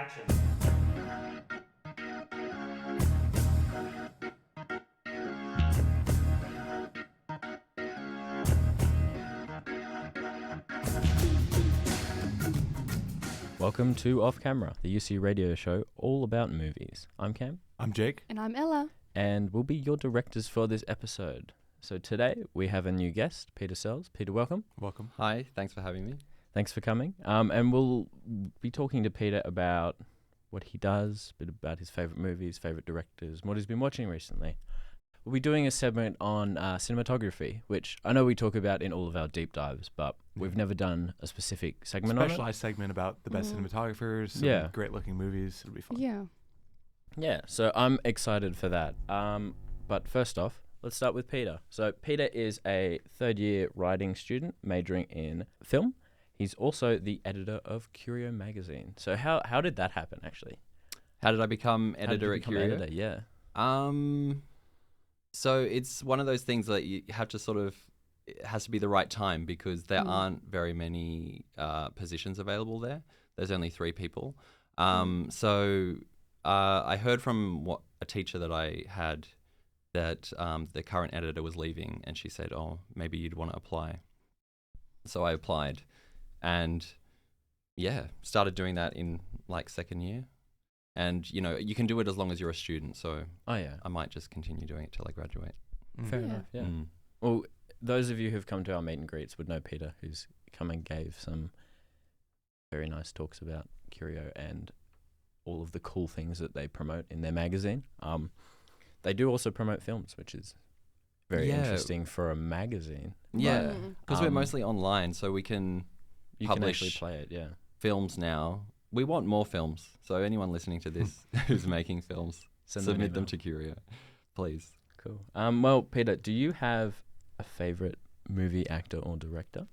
Action. Welcome to Off Camera, the UC radio show all about movies. I'm Cam. I'm Jake. And I'm Ella. And we'll be your directors for this episode. So today we have a new guest, Peter Searles. Peter, welcome. Welcome. Hi, thanks for having me. Thanks for coming. And we'll be talking to Peter about what he does, a bit about his favourite movies, favourite directors, and what he's been watching recently. We'll be doing a segment on cinematography, which I know we talk about in all of our deep dives, but we've never done a specific segment on it. Specialized segment about the best cinematographers, some great looking movies. It'll be fun. Yeah. Yeah, so I'm excited for that. But first off, let's start with Peter. So Peter is a third-year writing student majoring in film. He's also the editor of Curio magazine. So how did that happen, actually? How did I become editor at Curio? Editor, yeah. So it's one of those things that you have to it has to be the right time because there aren't very many positions available there. There's only 3 people. So I heard from a teacher that I had that the current editor was leaving, and she said, "Oh, maybe you'd want to apply." So I applied, and started doing that in like second year. And you can do it as long as you're a student. So I might just continue doing it till I graduate. Fair enough. Yeah. Well, those of you who've come to our meet and greets would know Peter, who's come and gave some very nice talks about Curio and all of the cool things that they promote in their magazine. They do also promote films, which is very interesting for a magazine. Yeah, because we're mostly online, so we can publish can actually play it. Yeah, films now. We want more films, so anyone listening to this who's making films, submit them to Curio, please. Cool. Well, Peter, do you have a favorite movie actor or director?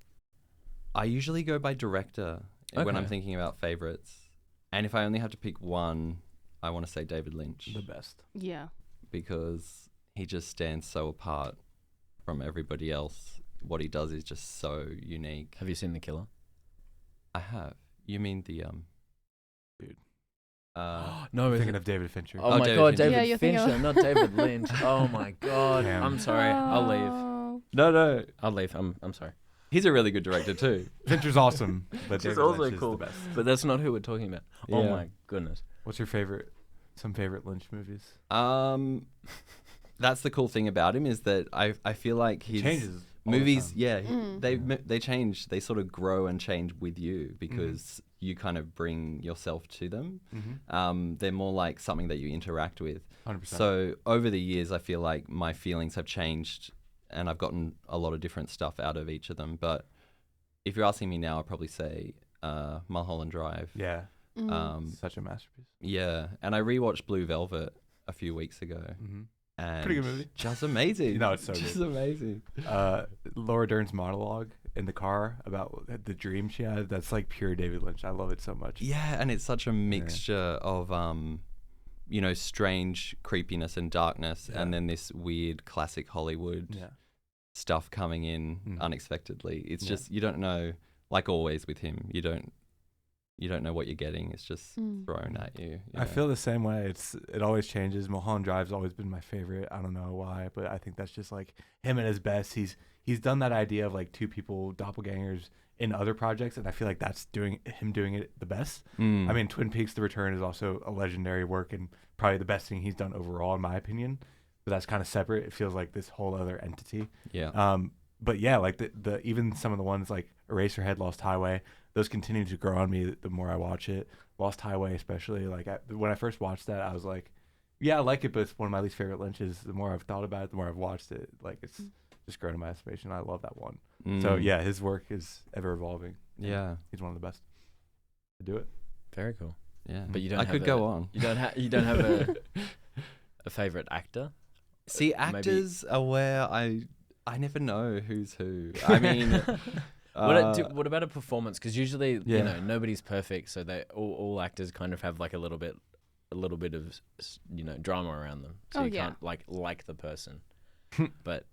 I usually go by director when I'm thinking about favorites. And if I only have to pick one, I want to say David Lynch. The best. Yeah. Because he just stands so apart from everybody else. What he does is just so unique. Have you seen The Killer? I have. You mean the dude? No, I'm thinking of David Fincher. Oh my David God, Fincher. David Fincher, not David Lynch. Oh my God, Damn. I'm sorry. I'll leave. No. I'll leave. I'm sorry. He's a really good director too. Fincher's awesome, but He's David also Lynch cool. is the best. But that's not who we're talking about. Oh Yeah. my goodness. What's your favorite? Some favorite Lynch movies? That's the cool thing about him is that I feel like his Changes all the movies, time. they change. They sort of grow and change with you because you kind of bring yourself to them. They're more like something that you interact with. 100%. So over the years, I feel like my feelings have changed, and I've gotten a lot of different stuff out of each of them. But if you're asking me now, I'd probably say Mulholland Drive. Yeah. Such a masterpiece. Yeah, and I rewatched Blue Velvet a few weeks ago. And Pretty good movie. Just amazing. No, it's so just good. amazing. Laura Dern's monologue in the car about the dream she had, that's like pure David Lynch. I love it so much. Yeah, and it's such a mixture of strange creepiness and darkness, and then this weird classic Hollywood stuff coming in unexpectedly. It's just you don't know, like always with him, you don't know what you're getting. It's just thrown at you. I feel the same way. It always changes. Mulholland Drive's always been my favorite. I don't know why, but I think that's just like him at his best. He's done that idea of like 2 people doppelgangers in other projects, and I feel like that's him doing it the best. I mean, Twin Peaks: The Return is also a legendary work and probably the best thing he's done overall, in my opinion. But that's kind of separate. It feels like this whole other entity. Yeah. But yeah, like the even some of the ones like Eraserhead, Lost Highway, those continue to grow on me the more I watch it. Lost Highway especially, like when I first watched that, I was like, yeah, I like it, but it's one of my least favorite Lynches. The more I've thought about it, the more I've watched it, like it's just grown in my estimation. I love that one. So yeah, his work is ever evolving. Yeah. He's one of the best to do it. Very cool. Yeah. But you don't. I could go on. You don't have a favorite actor. See, actors are where I never know who's who. I mean, what about a performance? Because usually, nobody's perfect, so they all actors kind of have like a little bit of drama around them. So you can't like the person, but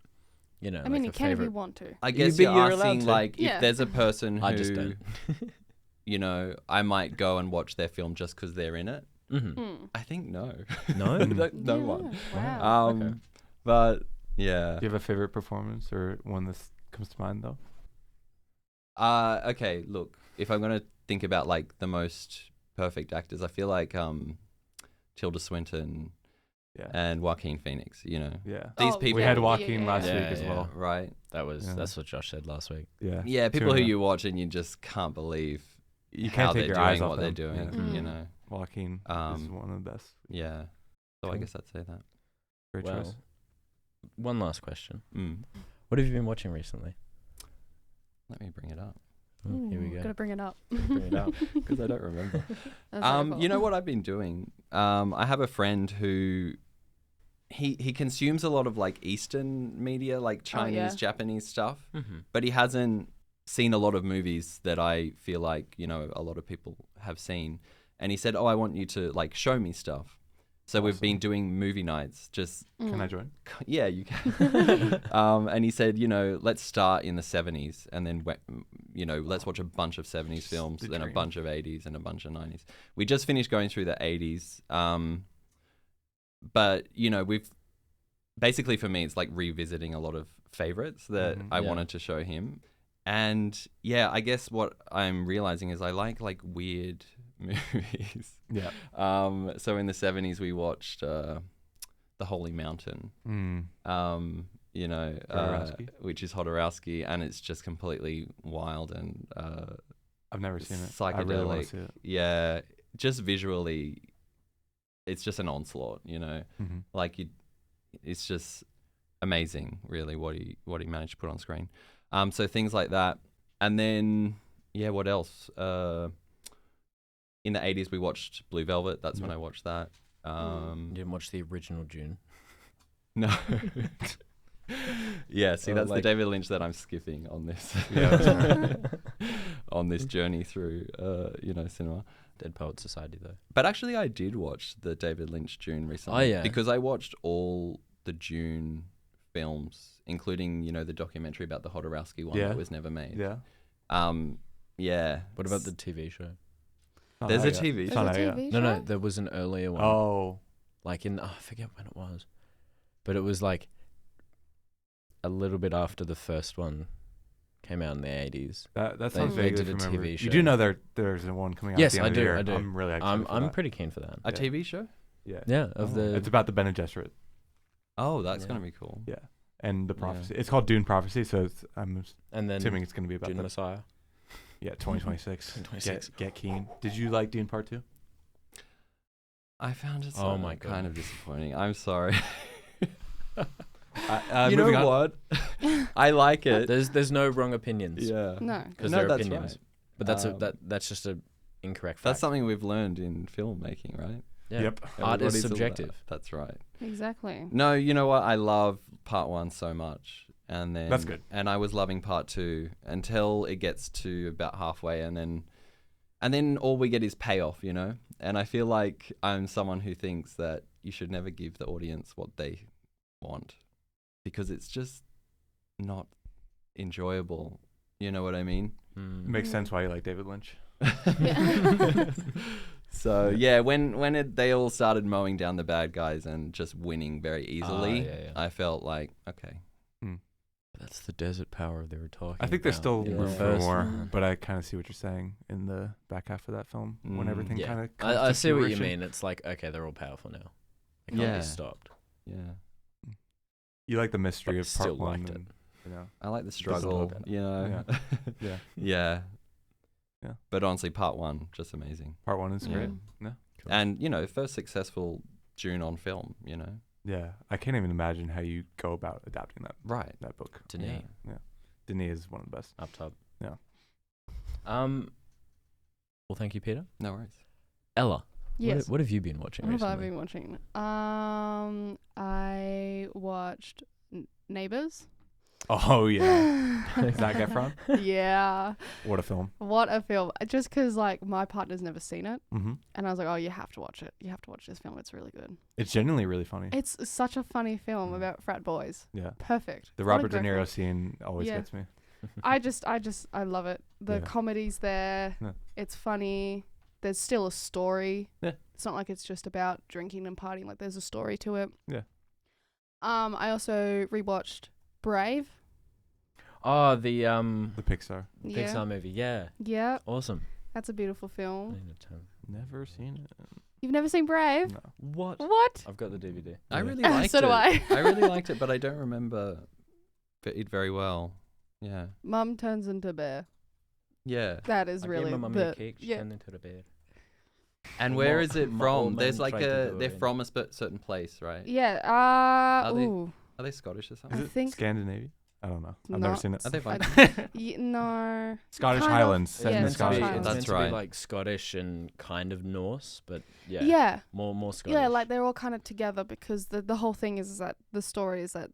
I mean, you can if you want to. I guess you're you're allowed asking to. like if there's a person who I just don't. you know, I might go and watch their film just because they're in it. Mm-hmm. I think no. No? No Yeah, one. Wow. Okay. But yeah. Do you have a favorite performance or one that comes to mind though? Okay, look, if I'm gonna think about like the most perfect actors, I feel like Tilda Swinton Yeah. and Joaquin Phoenix, you know. Yeah. These Oh, people We had yeah, Joaquin yeah, last yeah. week as Yeah, well. right? That's what Josh said last week. Yeah. Yeah, people who Tuna. you watch and you just can't believe You how can't take they're your eyes doing off what they're them. doing, Yeah. you Mm. know. Joaquin is one of the best. Yeah. So I Cool. guess I'd say that. Great Well, choice. one last question. Mm. What have you been watching recently? Let me bring it up Oh, here we go. Gotta bring it up. Bring it up. because I don't remember. That's very You know cool. what I've been doing? I have a friend who he consumes a lot of like Eastern media, like Chinese, yeah. Japanese stuff, Mm-hmm. but he hasn't seen a lot of movies that I feel like, you know, a lot of people have seen. And he said, "Oh, I want you to like show me stuff." So we've been Awesome. doing movie nights. Just Can I join? yeah, you can. And he said, you know, let's start in the 70s and then, you know, let's watch a bunch of 70s films, The then a dream. bunch of 80s and a bunch of 90s. We just finished going through the 80s. But, you know, we've basically for me, it's like revisiting a lot of favorites that Mhm. I Yeah. wanted to show him. And yeah, I guess what I'm realizing is I like weird movies. Yeah. So in the 70s, we watched The Holy Mountain. You know, Jodorowsky? which is Jodorowsky, and it's just completely wild and I've never seen it. psychedelic. I really want to see it. Yeah, just visually, it's just an onslaught. You know, Mm-hmm. like it's just amazing, really, what he managed to put on screen. So things like that, and then yeah, what else? In the 80s, we watched Blue Velvet. That's when Yep. I watched that. You didn't watch the original Dune? No. Yeah, see, Oh, that's like- the David Lynch that I'm skipping on this on this journey through, you know, cinema. Dead Poet Society, though. But actually, I did watch the David Lynch Dune recently. Oh, yeah. Because I watched all the Dune films, including, you know, the documentary about the Jodorowsky one Yeah. that was never made. Yeah. Yeah. What about the TV show? Not There's out a yet. TV It's show. not There's a out yet. TV No, no, show? there was an earlier one. Oh. Like I forget when it was. But it was like a little bit after the first one came out in the 80s. That They sounds made vaguely it a familiar. TV show. You do know there's one coming out Yes, at the end I of the do, year. I do. I'm really excited for I'm that. pretty keen for that. A Yeah. TV show? Yeah. Yeah, of Oh. the It's about the Bene Gesserit Oh, that's Yeah. going to be cool. Yeah. and the Yeah. prophecy. It's called Dune Prophecy, so I'm and then assuming it's going to be about Dune that. Messiah. Yeah, 2026. 2026. Get keen. Did you like Dune Part 2? I found it Oh my kind of goodness. disappointing. I'm sorry. Moving You know on. what? I like it. There's no wrong opinions. Yeah. No. because No, they're that's opinions. right. But that's Um, that's just a incorrect fact. That's something we've learned in filmmaking, right? Yeah. Yep. Art is Everybody's allowed- subjective. That's right. Exactly. No, you know what? I love part 1 so much. And then That's good. And I was loving part 2 until it gets to about halfway, and then all we get is payoff, you know? And I feel like I'm someone who thinks that you should never give the audience what they want, because it's just not enjoyable. You know what I mean? Mm. Makes sense why you like David Lynch. Yeah. So yeah, when they all started mowing down the bad guys and just winning very easily, yeah. I felt like, okay, That's the desert power they were talking. I think there's about still in room the for first more, one. but I kind of see what you're saying in the back half of that film when Mm. everything Yeah, kind of comes I to see what you fruition. mean. It's like, okay, they're all powerful now. They can't Yeah. be stopped. yeah, You like the mystery But of still part one, liked it. and, you know. I like the Doesn't know struggle, about it. you know. Yeah. Yeah. Yeah. But honestly, part 1 just amazing. Part one is Yeah. great. Mm. Cool. And you know, first successful Dune on film. You know, Yeah, I can't even imagine how you go about adapting right? that book. Denis Denis is one of the best. up top. Yeah. Well, thank you, Peter. No worries. Ella, Yes. what have you been watching What have I recently? been watching? I watched Neighbours. Oh yeah, Zac Efron. Yeah. What a film. What a film. Just because, like, my partner's never seen it. Mm-hmm. And I was like, oh, you have to watch it. You have to watch this film. It's really good. It's genuinely really funny. It's such a funny film Mm. about frat boys. Yeah, Perfect. the What a Robert De great Niro film. scene always Yeah. gets me. I love it. The Yeah. comedy's there. Yeah. It's funny. There's still a story. Yeah. It's not like it's just about drinking and partying. Like there's a story to it. Yeah. I also rewatched Brave. Oh, The Pixar. Yeah. Pixar movie. Yeah. Yeah. Awesome. That's a beautiful I film. need to turn- Never seen it. You've never seen Brave? No. What? What? I've got the DVD. I Yeah. really liked So it. do I. I really liked it, but I don't remember it very well. Yeah. Mum turns into bear. Yeah. That is I really gave my mummy a the cake. She yeah. turned into the bear. And where My- is it my old from? There's man like tried to do they're it. from a certain place, right? Yeah. they- Ooh. Are they Scottish or Is something? I it think- Scandinavia? I don't know. I've Not- never seen it. Are they fine? No. Scottish Kind of. Highlands. Set Yeah, in the it's Scottish Scottish Highlands. It's That's meant to right. be like Scottish and kind of Norse, but yeah, Yeah. more Scottish. Yeah, like they're all kind of together because the whole thing is that the story is that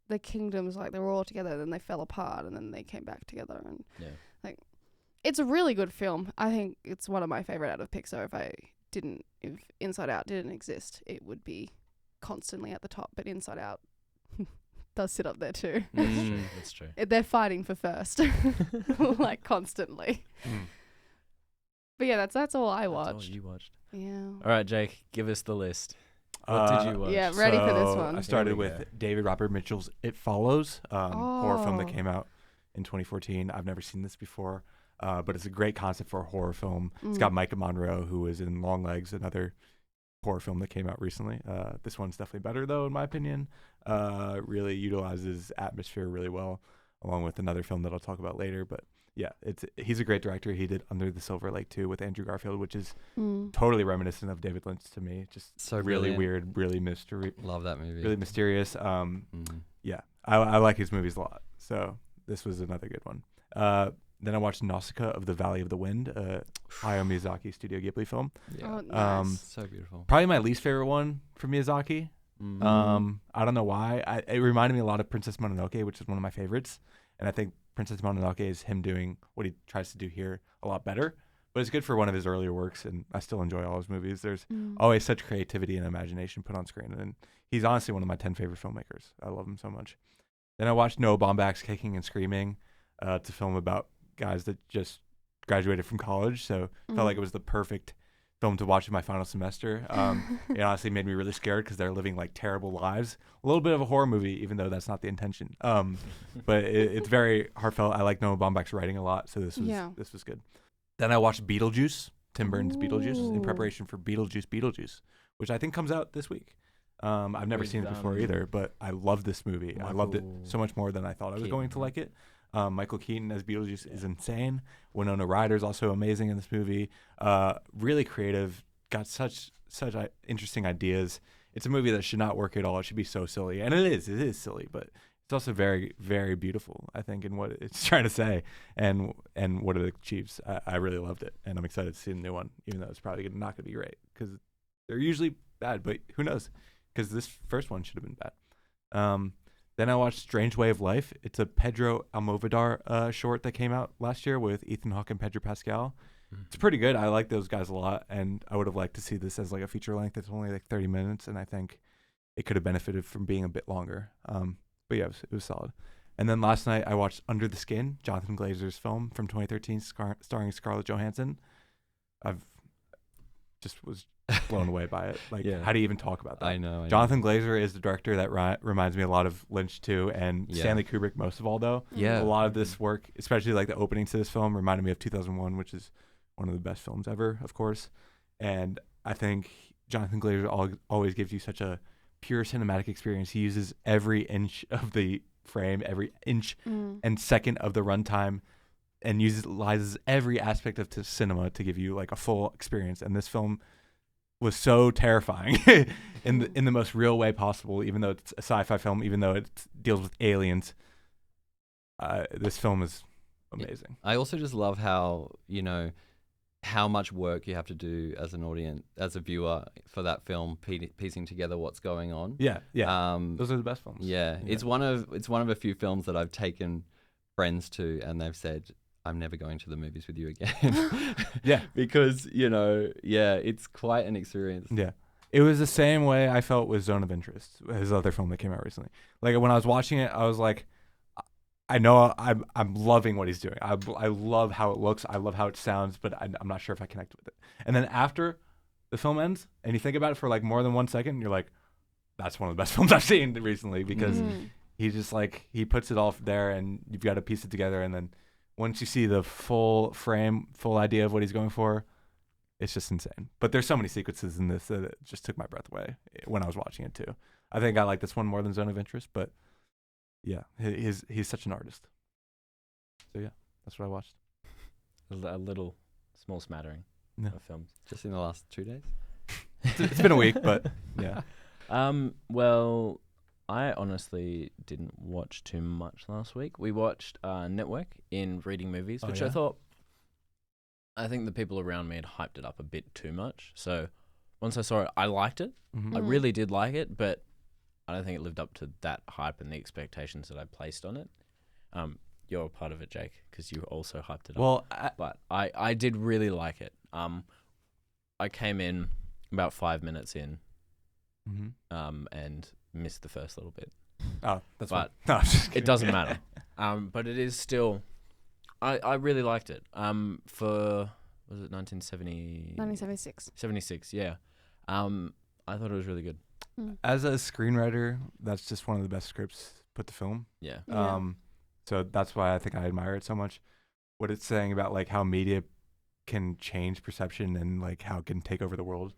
the kingdoms, like, they were all together, then they fell apart, and then they came back together. And Yeah. like, it's a really good film. I think it's one of my favorite out of Pixar. If Inside Out didn't exist, it would be constantly at the top. But Inside Out does sit up there too. That's Mm. true. That's true. They're fighting for first, like constantly. Mm. But yeah, that's all I That's all watched. you watched. Yeah. All right, Jake, give us the list. What did you watch? Yeah, ready for this So one. I started Here we with go. David Robert Mitchell's It Follows, horror film that Oh. came out in 2014. I've never seen this before, but it's a great concept for a horror film. It's got Micah Monroe, who was in Long Legs, another horror film that came out recently. This one's definitely better, though, in my opinion. Really utilizes atmosphere really well, along with another film that I'll talk about later. But yeah, he's a great director. He did Under the Silver Lake too with Andrew Garfield, which is totally reminiscent of David Lynch to me. Just So really brilliant. weird, really Love that movie. really mysterious. Mm. Yeah, I like his movies a lot. So this was another good one. Then I watched Nausicaa of the Valley of the Wind, Hayao Miyazaki Studio Ghibli film. Yeah. Oh, nice. So beautiful. Probably my least favorite one from Miyazaki. Mm. I don't know why. It reminded me a lot of Princess Mononoke, which is one of my favorites. And I think Princess Mononoke is him doing what he tries to do here a lot better. But it's good for one of his earlier works, and I still enjoy all his movies. There's always such creativity and imagination put on screen, and he's honestly one of my 10 favorite filmmakers. I love him so much. Then I watched Noah Baumbach's Kicking and Screaming. It's a film about guys that just graduated from college, so felt like it was the perfect film to watch in my final semester. It honestly made me really scared because they're living like terrible lives. A little bit of a horror movie, even though that's not the intention. But it's very heartfelt. I like Noah Baumbach's writing a lot, so this was good. Then I watched Beetlejuice, Tim Burton's Beetlejuice, in Ooh. preparation for Beetlejuice, which I think comes out this week. I've never With, seen it before either, but I love this movie. I loved it Michael so much more than I thought I was Keaton, going to right? like it. Michael Keaton as Beetlejuice is insane. Winona Ryder's also amazing in this movie. Really creative. Got such interesting ideas. It's a movie that should not work at all. It should be so silly, and it is. It is silly, but it's also very, very beautiful, I think, in what it's trying to say and what it achieves. I really loved it, and I'm excited to see the new one, even though it's probably not going to be great because they're usually bad, but who knows? Because this first one should have been bad. Then I watched Strange Way of Life. It's a Pedro Almodovar short that came out last year with Ethan Hawke and Pedro Pascal. It's pretty good. I like those guys a lot, and I would have liked to see this as like a feature length. It's only like 30 minutes, and I think it could have benefited from being a bit longer. But yeah, it was solid. And then last night I watched Under the Skin, Jonathan Glazer's film from 2013, starring Scarlett Johansson. I've just was blown away by it. Like, Yeah. how do you even talk about that? I know. Jonathan Glazer is the director that reminds me a lot of Lynch too, and Yeah. Stanley Kubrick most of all, though. Yeah. A lot of this work, especially like the opening to this film, reminded me of 2001, which is one of the best films ever, of course. And I think Jonathan Glazer always gives you such a pure cinematic experience. He uses every inch of the frame, every inch and second of the runtime, and utilizes every aspect of cinema to give you like a full experience. And this film was so terrifying in the most real way possible, even though it's a sci-fi film, even though it deals with aliens. This film is amazing. I also just love how, how much work you have to do as an audience, as a viewer for that film, piecing together what's going on. Yeah. Those are the best films. Yeah, it's one of a few films that I've taken friends to, and they've said, "I'm never going to the movies with you again." Yeah. because it's quite an experience. Yeah. It was the same way I felt with Zone of Interest, his other film that came out recently. Like when I was watching it, I was like, I know I'm loving what he's doing. I love how it looks. I love how it sounds, but I'm not sure if I connect with it. And then after the film ends, and you think about it for like more than 1 second, you're like, that's one of the best films I've seen recently, because he just like he puts it all there, and you've got to piece it together. And then once you see the full frame, full idea of what he's going for, it's just insane. But there's so many sequences in this that it just took my breath away when I was watching it too. I think I like this one more than Zone of Interest, but yeah, he's such an artist. So yeah, that's what I watched. A little small smattering of films. Just in the last 2 days. It's been a week, but yeah. Well, I honestly didn't watch too much last week. We watched Network in Reading Movies, which I think the people around me had hyped it up a bit too much. So once I saw it, I liked it. I really did like it, but I don't think it lived up to that hype and the expectations that I placed on it. You're a part of it, Jake, because you also hyped it up. Well, but I did really like it. I came in about 5 minutes in, and missed the first little bit. Oh, that's but no, I'm just kidding. it doesn't matter. But it is still. I really liked it. For was it 1970? 1976. 76, yeah. I thought it was really good. As a screenwriter, that's just one of the best scripts put to film. Yeah. So that's why I think I admire it so much. What it's saying about like how media can change perception and like how it can take over the world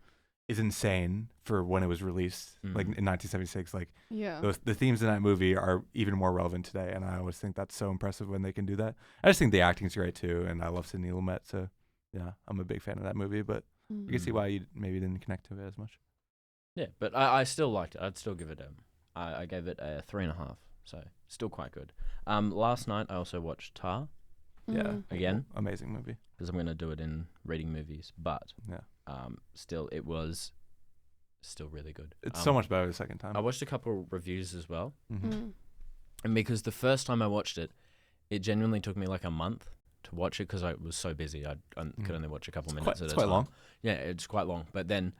is insane for when it was released, like in 1976. Like the themes in that movie are even more relevant today, and I always think that's so impressive when they can do that. I just think the acting's great too, and I love Sidney Lumet, so yeah, I'm a big fan of that movie. But you can see why you maybe didn't connect to it as much. Yeah, but I still liked it. I'd still give it I gave it a 3.5, so still quite good. Last night I also watched Tar. Yeah, again, amazing movie. Because I'm gonna do it in Reading Movies, but still it was still really good. It's so much better the second time. I watched a couple of reviews as well, and because the first time I watched it, it genuinely took me like a month to watch it because I was so busy. I could only watch a couple minutes at a time. It's quite long. Yeah, it's quite long. But then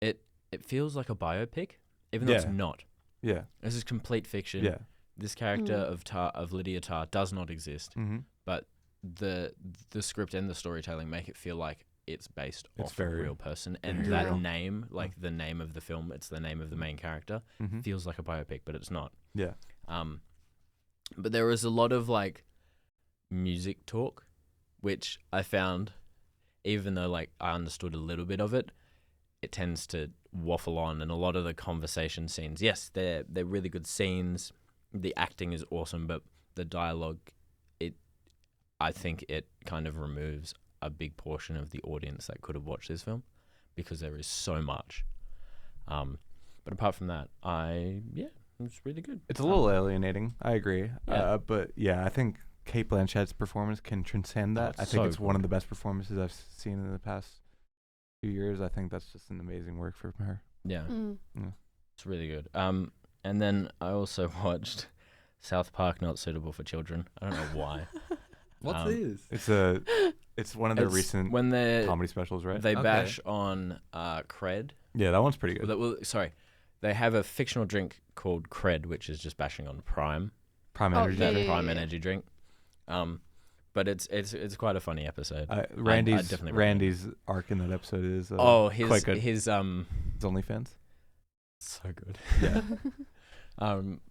it feels like a biopic, even though it's not. Yeah, this is complete fiction. Yeah, this character of Lydia Tarr does not exist, but the script and the storytelling make it feel like it's based off a real person, and that real name, like the name of the film, it's the name of the main character, feels like a biopic, but it's not. Yeah. But there was a lot of like music talk, which I found, even though like I understood a little bit of it, it tends to waffle on, and a lot of the conversation scenes, yes, they're really good scenes. The acting is awesome, but the dialogue, I think it kind of removes a big portion of the audience that could have watched this film, because there is so much. But apart from that, it was really good. It's a little alienating. I agree. Yeah. But yeah, I think Cate Blanchett's performance can transcend that. I think it's one of the best performances I've seen in the past few years. I think that's just an amazing work from her. Yeah. It's really good. And then I also watched South Park, Not Suitable for Children. I don't know why. What's this? It's one of their recent comedy specials, right? They bash on Cred. Yeah, that one's pretty good. Sorry, they have a fictional drink called Cred, which is just bashing on Prime energy drink. Prime energy drink. But it's quite a funny episode. Randy's arc in that episode is quite good. His OnlyFans. So good. Yeah.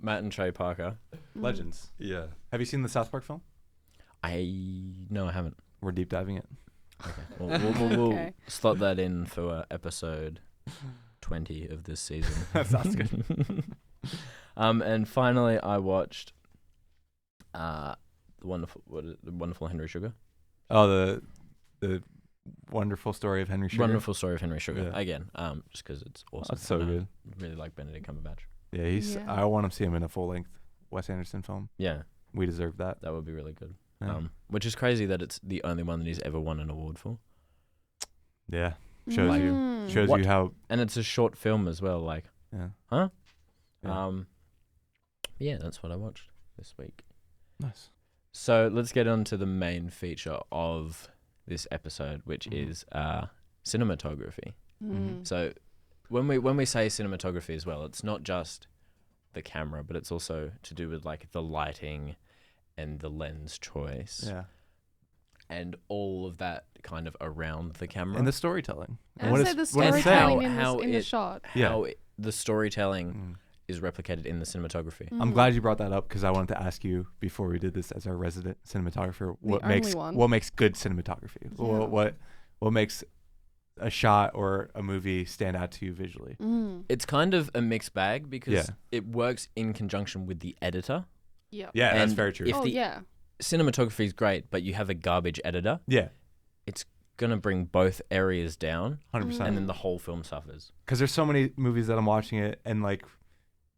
Matt and Trey Parker. Legends. Yeah. Have you seen the South Park film? No, I haven't. We're deep diving it. Okay. We'll slot that in for episode 20 of this season. That sounds good. And finally, I watched the wonderful Henry Sugar. Oh, the wonderful story of Henry Sugar. Wonderful story of Henry Sugar. Yeah. Again, just because it's awesome. That's so good. I really like Benedict Cumberbatch. Yeah, I want to see him in a full length Wes Anderson film. Yeah, we deserve that. That would be really good. Yeah. Which is crazy that it's the only one that he's ever won an award for. Yeah, shows you how. And it's a short film as well. Like, Yeah. Yeah, that's what I watched this week. Nice. So let's get on to the main feature of this episode, which is cinematography. So when we say cinematography as well, it's not just the camera, but it's also to do with like the lighting and the lens choice Yeah. and all of that kind of around the camera. And the storytelling. And what I'd say it's- the what it's storytelling saying. in the shot. how the storytelling Mm. is replicated in the cinematography. I'm glad you brought that up because I wanted to ask you before we did this as our resident cinematographer what only makes good cinematography. Yeah. What makes a shot or a movie stand out to you visually? It's kind of a mixed bag because Yeah. it works in conjunction with the editor. Yeah. Yeah, that's And very true. if Oh the yeah. cinematography is great, but you have a garbage editor, Yeah, it's gonna bring both areas down, 100%. and then the whole film suffers. Because there's so many movies that I'm watching it and like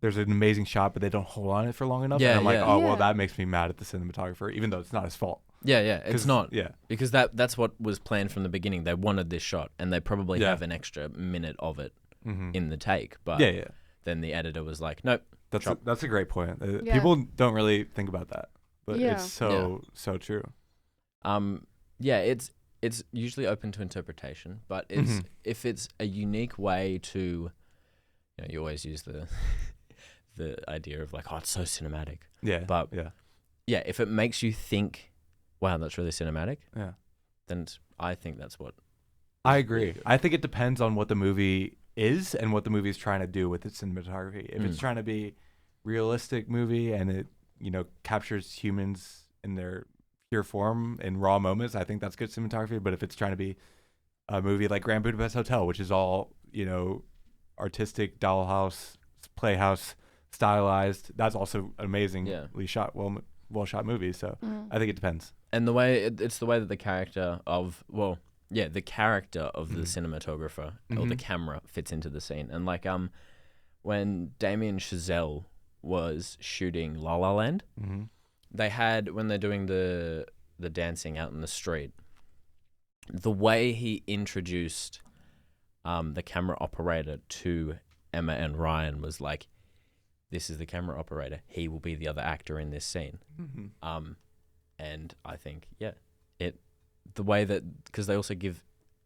there's an amazing shot, but they don't hold on it for long enough. Yeah, and I'm like, yeah. oh well, Yeah. that makes me mad at the cinematographer, even though it's not his fault. Yeah, it's 'Cause- not. Yeah, Because that's what was planned from the beginning. They wanted this shot, and they probably Yeah. have an extra minute of it mm-hmm. in the take. But yeah. then the editor was like, nope. Chop. That's a great point. Yeah. People don't really think about that, but Yeah. it's so true. Yeah, it's usually open to interpretation, but it's if it's a unique way to, you know, you always use the the idea of like, oh, it's so cinematic. Yeah, But yeah, if it makes you think, wow, that's really cinematic, yeah. then I think that's what. I agree. I think it depends on what the movie is and what the movie is trying to do with its cinematography. If it's trying to be realistic movie and it, you know, captures humans in their pure form in raw moments, I think that's good cinematography. But if it's trying to be a movie like Grand Budapest Hotel, which is all, you know, artistic dollhouse, playhouse stylized, that's also amazingly shot, well shot movie. So I think it depends. And the way it's the way that the character of the character of the cinematographer or the camera fits into the scene. And like when Damien Chazelle was shooting La La Land, they had, when they're doing the dancing out in the street, the way he introduced the camera operator to Emma and Ryan was like, this is the camera operator. He will be the other actor in this scene. And I think, the way that, because they also give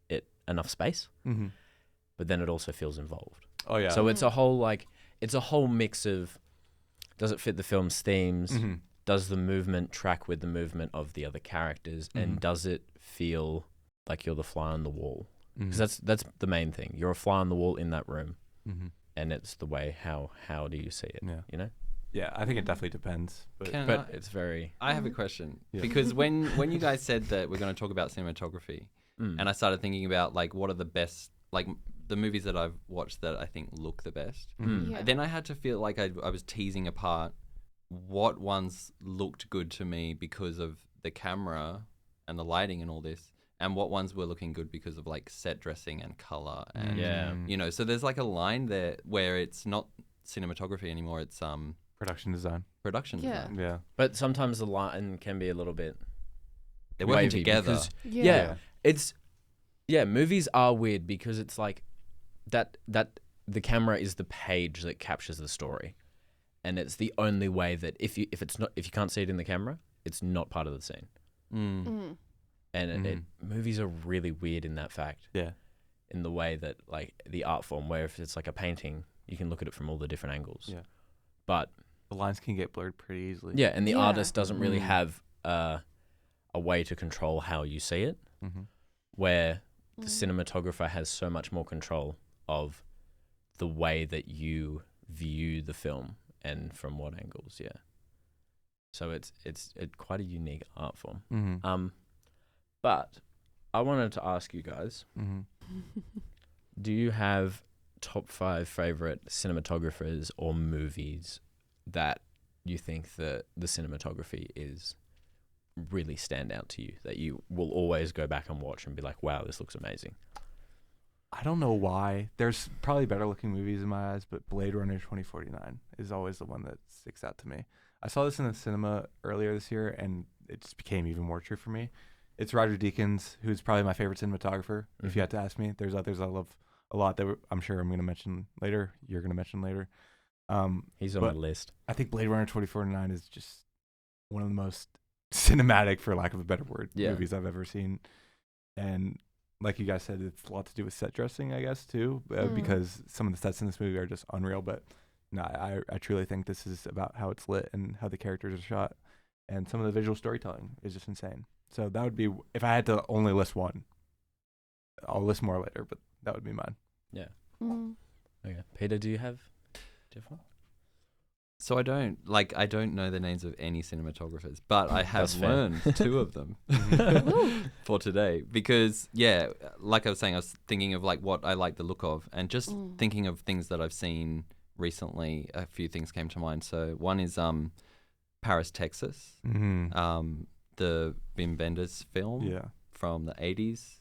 it enough space, but then it also feels involved. Oh yeah. So it's a whole mix of, does it fit the film's themes? Does the movement track with the movement of the other characters? And does it feel like you're the fly on the wall? Because that's the main thing. You're a fly on the wall in that room, and it's the way how do you see it? Yeah. You know. Yeah, I think it definitely depends. But it's very. I have a question Yeah. because when you guys said that we're going to talk about cinematography, and I started thinking about like what are the best, like the movies that I've watched that I think look the best. Yeah. Then I had to feel like I was teasing apart what ones looked good to me because of the camera and the lighting and all this, and what ones were looking good because of like set dressing and color and you know. So there's like a line there where it's not cinematography anymore; it's production design. production Yeah. design. Yeah. But sometimes the line can be a little bit. They're working wavy together. because- Yeah. It's movies are weird because it's like that the camera is the page that captures the story, and it's the only way that if you can't see it in the camera, it's not part of the scene. And movies are really weird in that fact. Yeah. In the way that like the art form, where if it's like a painting, you can look at it from all the different angles. Yeah. But The lines can get blurred pretty easily. yeah, and the Yeah. artist doesn't really have a way to control how you see it, where the cinematographer has so much more control of the way that you view the film and from what angles. Yeah. So it's quite a unique art form. But I wanted to ask you guys, do you have top 5 favorite cinematographers or movies that you think that the cinematography is really stand out to you, that you will always go back and watch and be like, wow, this looks amazing? I don't know why. There's probably better looking movies in my eyes, but Blade Runner 2049 is always the one that sticks out to me. I saw this in the cinema earlier this year, and it just became even more true for me. It's Roger Deakins, who's probably my favorite cinematographer, if you had to ask me. There's others I love a lot that I'm sure I'm going to mention later. You're going to mention later. He's on my list. I think Blade Runner 2049 is just one of the most cinematic, for lack of a better word, movies I've ever seen. And like you guys said, it's a lot to do with set dressing, I guess, too, because some of the sets in this movie are just unreal. But no, I truly think this is about how it's lit and how the characters are shot. and some of the visual storytelling is just insane. So that would be, if I had to only list one. I'll list more later, but that would be mine. Yeah. Mm. Okay. Peter, do you have one? So I don't know the names of any cinematographers, but I have That's fair. learned two of them for today because like I was saying, I was thinking of like what I like the look of, and just thinking of things that I've seen recently. A few things came to mind. So one is Paris, Texas, Mm-hmm. the Wim Wenders film from the 80s.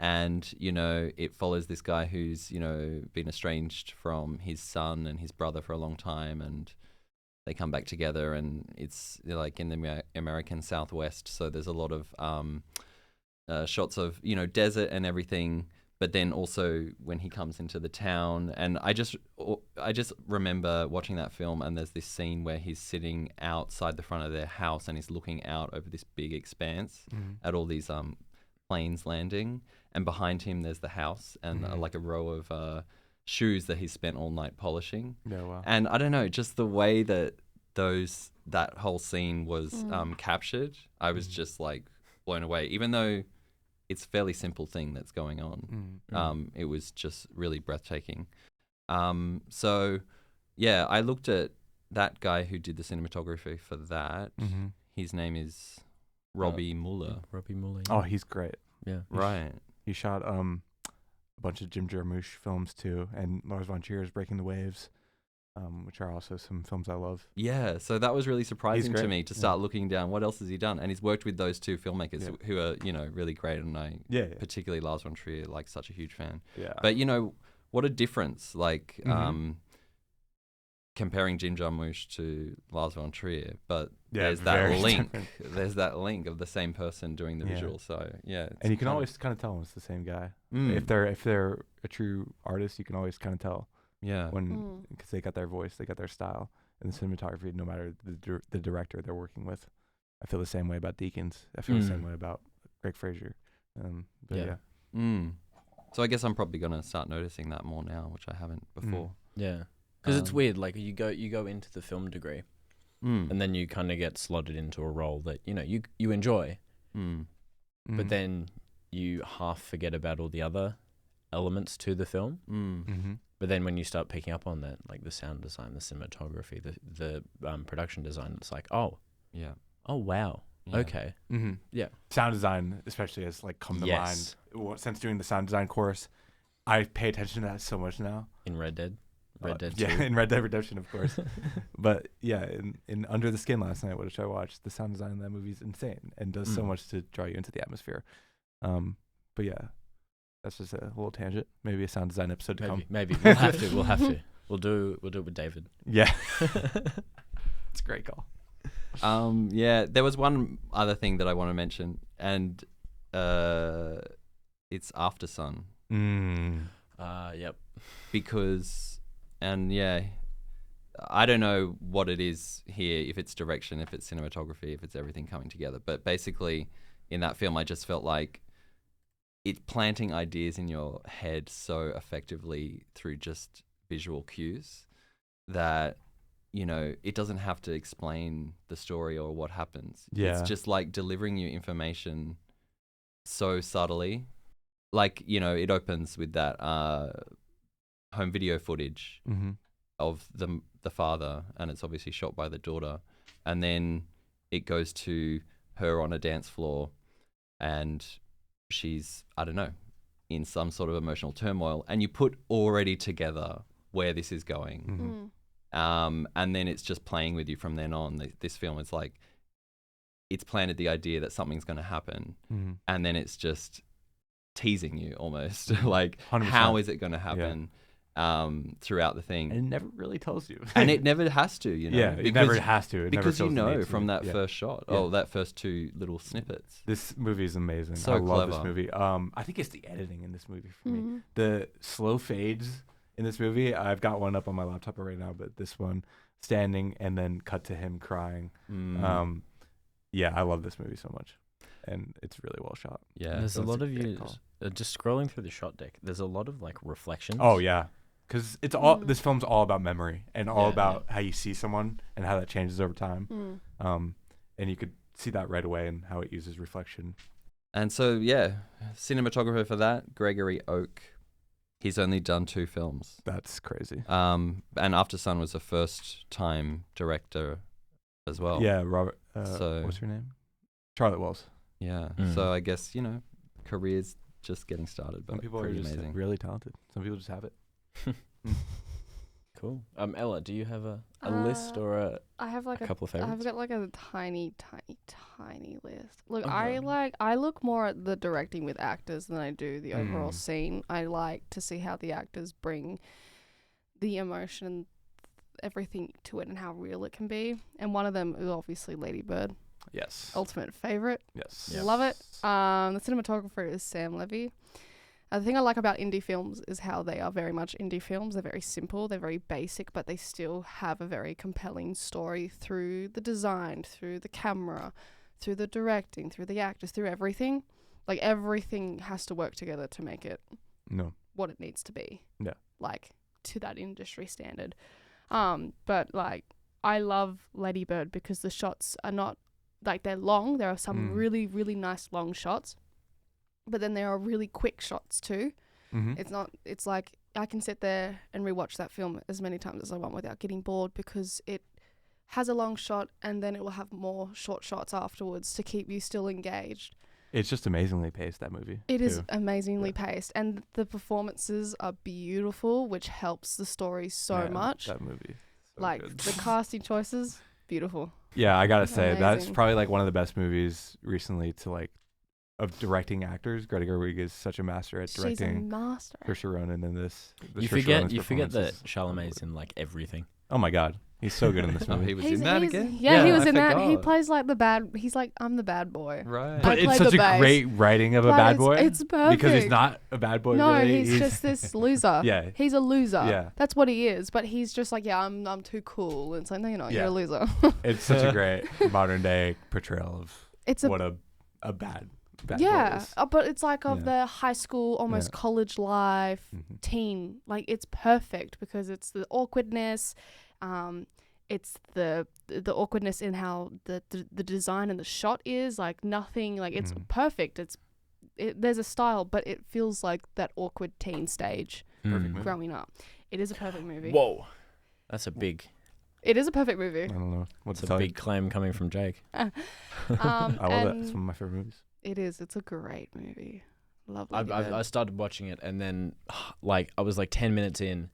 And, it follows this guy who's, been estranged from his son and his brother for a long time, and they come back together, and it's like in the American Southwest. So there's a lot of shots of, desert and everything. But then also when he comes into the town, and I just remember watching that film, and there's this scene where he's sitting outside the front of their house and he's looking out over this big expanse at all these planes landing, and behind him there's the house and like a row of shoes that he's spent all night polishing. Yeah, wow. And I don't know, just the way that that whole scene was captured, I was just like blown away. Even though it's a fairly simple thing that's going on, it was just really breathtaking. So yeah, I looked at that guy who did the cinematography for that. His name is Robbie Mueller. Robbie Mueller. Oh, he's great. Yeah. Right. He shot a bunch of Jim Jarmusch films too, and Lars von Trier's Breaking the Waves, which are also some films I love. Yeah, so that was really surprising to great. me to start looking down. What else has he done? And he's worked with those two filmmakers who are, really great, and I particularly Lars von Trier, like such a huge fan. Yeah. But what a difference! Like comparing Jim Jarmusch to Lars von Trier, but there's that link. There's that link of the same person doing the visual. So yeah, and you can always kind of tell when it's the same guy. If they're a true artist, you can always kind of tell. Yeah. Because they got their voice, they got their style, and the cinematography. No matter the director they're working with, I feel the same way about Deakins. I feel the same way about Greg Fraser. So I guess I'm probably gonna start noticing that more now, which I haven't before. Yeah. Because it's weird, like you go into the film degree, and then you kind of get slotted into a role that you enjoy, but then you half forget about all the other elements to the film. But then when you start picking up on that, like the sound design, the cinematography, the production design, it's like, oh wow, okay, Sound design, especially, has like come to mind since doing the sound design course. I pay attention to that so much now. In Red Dead 2. In Red Dead Redemption, of course. But yeah, in Under the Skin last night, which I watched, the sound design in that movie is insane and does so much to draw you into the atmosphere. But yeah, that's just a little tangent. Maybe a sound design episode to come. Maybe we'll have to. We'll do it with David. Yeah, it's a great call. There was one other thing that I want to mention, and it's After Sun. Yep. Because, I don't know what it is here, if it's direction, if it's cinematography, if it's everything coming together. But basically, in that film, I just felt like it's planting ideas in your head so effectively through just visual cues that, it doesn't have to explain the story or what happens. Yeah. It's just like delivering you information so subtly. Like, it opens with that home video footage of the father, and it's obviously shot by the daughter. And then it goes to her on a dance floor, and she's, I don't know, in some sort of emotional turmoil. And you put already together where this is going. And then it's just playing with you from then on. This film is like, it's planted the idea that something's going to happen. And then it's just teasing you almost. Like, 100%. How is it going to happen throughout the thing? And it never really tells you. And it never has to, Yeah, it never has to. It because never feels from innate to that me. first shot, that first two little snippets. This movie is amazing. So I love this clever. movie. I think it's the editing in this movie for me. The slow fades in this movie. I've got one up on my laptop right now, but this one, standing and then cut to him crying. I love this movie so much, and it's really well shot. Yeah, There's so a it's lot a of great you call. Just scrolling through the shot deck. There's a lot of like reflections. Oh yeah, because it's all this film's all about memory and all Yeah, about how you see someone and how that changes over time. and you could see that right away and how it uses reflection. And so, yeah, cinematographer for that, Gregory Oak. He's only done 2 films. That's crazy. And After Sun was a first-time director as well. Yeah, Robert. So- what's her name? Charlotte Wells. Yeah. Mm. So I guess, career's just getting started, but Some people are pretty just amazing. really talented. Some people just have it. Cool. Ella, do you have a list or a I have like couple of I've favorites? got like a tiny list. Look, Okay. I look more at the directing with actors than I do the overall Mm. scene. I like to see how the actors bring the emotion, everything to it, and how real it can be. And one of them is obviously Lady Bird, Yes. ultimate favorite. Yes. Yep. Love it. The cinematographer is Sam Levy. The thing I like about indie films is how they are very much indie films. They're very simple, they're very basic, but they still have a very compelling story through the design, through the camera, through the directing, through the actors, through everything. Like, everything has to work together to make it No. what it needs to be. Yeah. Like, to that industry standard. But, like, I love Lady Bird because the shots are not, like, they're long. There are some really, really nice long shots. But then there are really quick shots too. Mm-hmm. It's like I can sit there and rewatch that film as many times as I want without getting bored, because it has a long shot and then it will have more short shots afterwards to keep you still engaged. It's just amazingly paced, that movie. It is too. amazingly paced, and the performances are beautiful, which helps the story so Man, much. That movie. So Like, good. the casting choices, beautiful. Yeah, I gotta say that's Amazing. probably like one of the best movies recently to like of directing actors. Greta Gerwig is such a master at She's a directing. master. Saoirse Ronan in this. You forget that Charlemagne's in like everything. Oh my god, he's so good in this Oh, movie. he was in that again? Yeah, he Yeah, was I in that. He forgot. plays like the bad. He's like, I'm the bad boy. Right. I But it's played such the a bass. great writing of a But bad boy. It's perfect. Because he's not a bad boy. No, really. he's just this loser. Yeah. He's a loser. Yeah. That's what he is. But he's just like, yeah, I'm too cool. And it's like, no, you're not. You're Yeah. a loser. It's such a great modern day portrayal of It's a what a bad boy yeah, is. but it's like of Yeah. the high school, almost Yeah. college life, Mhm. teen. Like, it's perfect because it's the awkwardness, it's the awkwardness in how the design and the shot is. Like, nothing. Like, it's Mhm. perfect. There's a style, but it feels like that awkward teen stage Perfect movie. growing up. It is a perfect movie. Whoa, that's a big. It is a perfect movie. I don't know what That's to a tell you. big claim coming from Jake. I love it. and It's one of my favorite movies. it is. It's a great movie. Lovely. I started watching it and then, like, I was like 10 minutes in.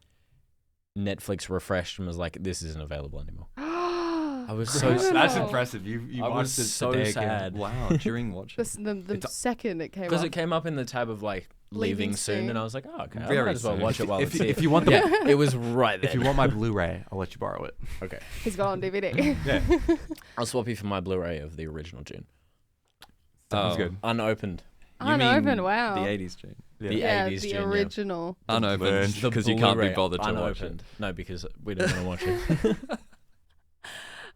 Netflix refreshed and was like, "This isn't available anymore." I was so Criminal. That's sad. impressive. You I watched was it so today again. sad Wow. During watching. the It's- second it came because up. it came up in the tab of like leaving soon, and I was like, "Oh, okay, I Very might as well soon. watch it while If it's you- here." if you want the- yeah, it was right there. If you want my Blu-ray, I'll let you borrow it. okay, He's got it on DVD. Yeah. I'll swap you for my Blu-ray of the original June, Sounds Oh. good. unopened. You Unopened, mean wow. The 80s June. Yeah. The Yeah, 80s the June, yeah. original. Unopened. The Because you can't be Blu-ray bothered to watch it. unopened. No, because we don't want to watch it.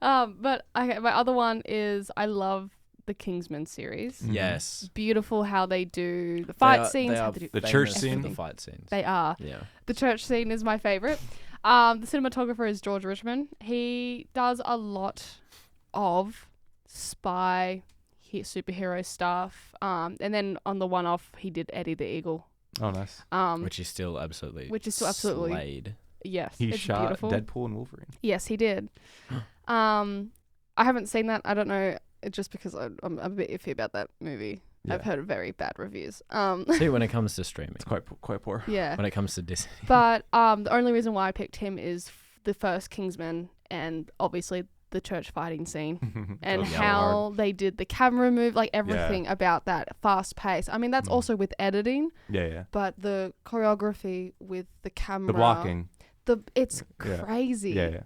But okay, my other one is I love the Kingsman series. Mhm. Yes, Beautiful how they do the fight scenes. How they do The church famous scene? for the fight scenes. They are. Yeah. The church scene is my favorite. The cinematographer is George Richmond. He does a lot of spy superhero stuff. And then on the one-off, he did Eddie the Eagle. Oh, nice. Which is still absolutely Slayed. Yes, He it's shot beautiful. Deadpool and Wolverine. Yes, he did. I haven't seen that. I don't know. Just because I'm a bit iffy about that movie. Yeah. I've heard very bad reviews. See, when it comes to streaming, It's quite poor. Yeah. when it comes to Disney, But the only reason why I picked him is the first Kingsman and obviously the church fighting scene and Goes how they did the camera move, like everything about that fast pace. I mean, that's Mm. also with editing, Yeah. but the choreography with the camera, The blocking. it's Yeah. crazy. Yeah.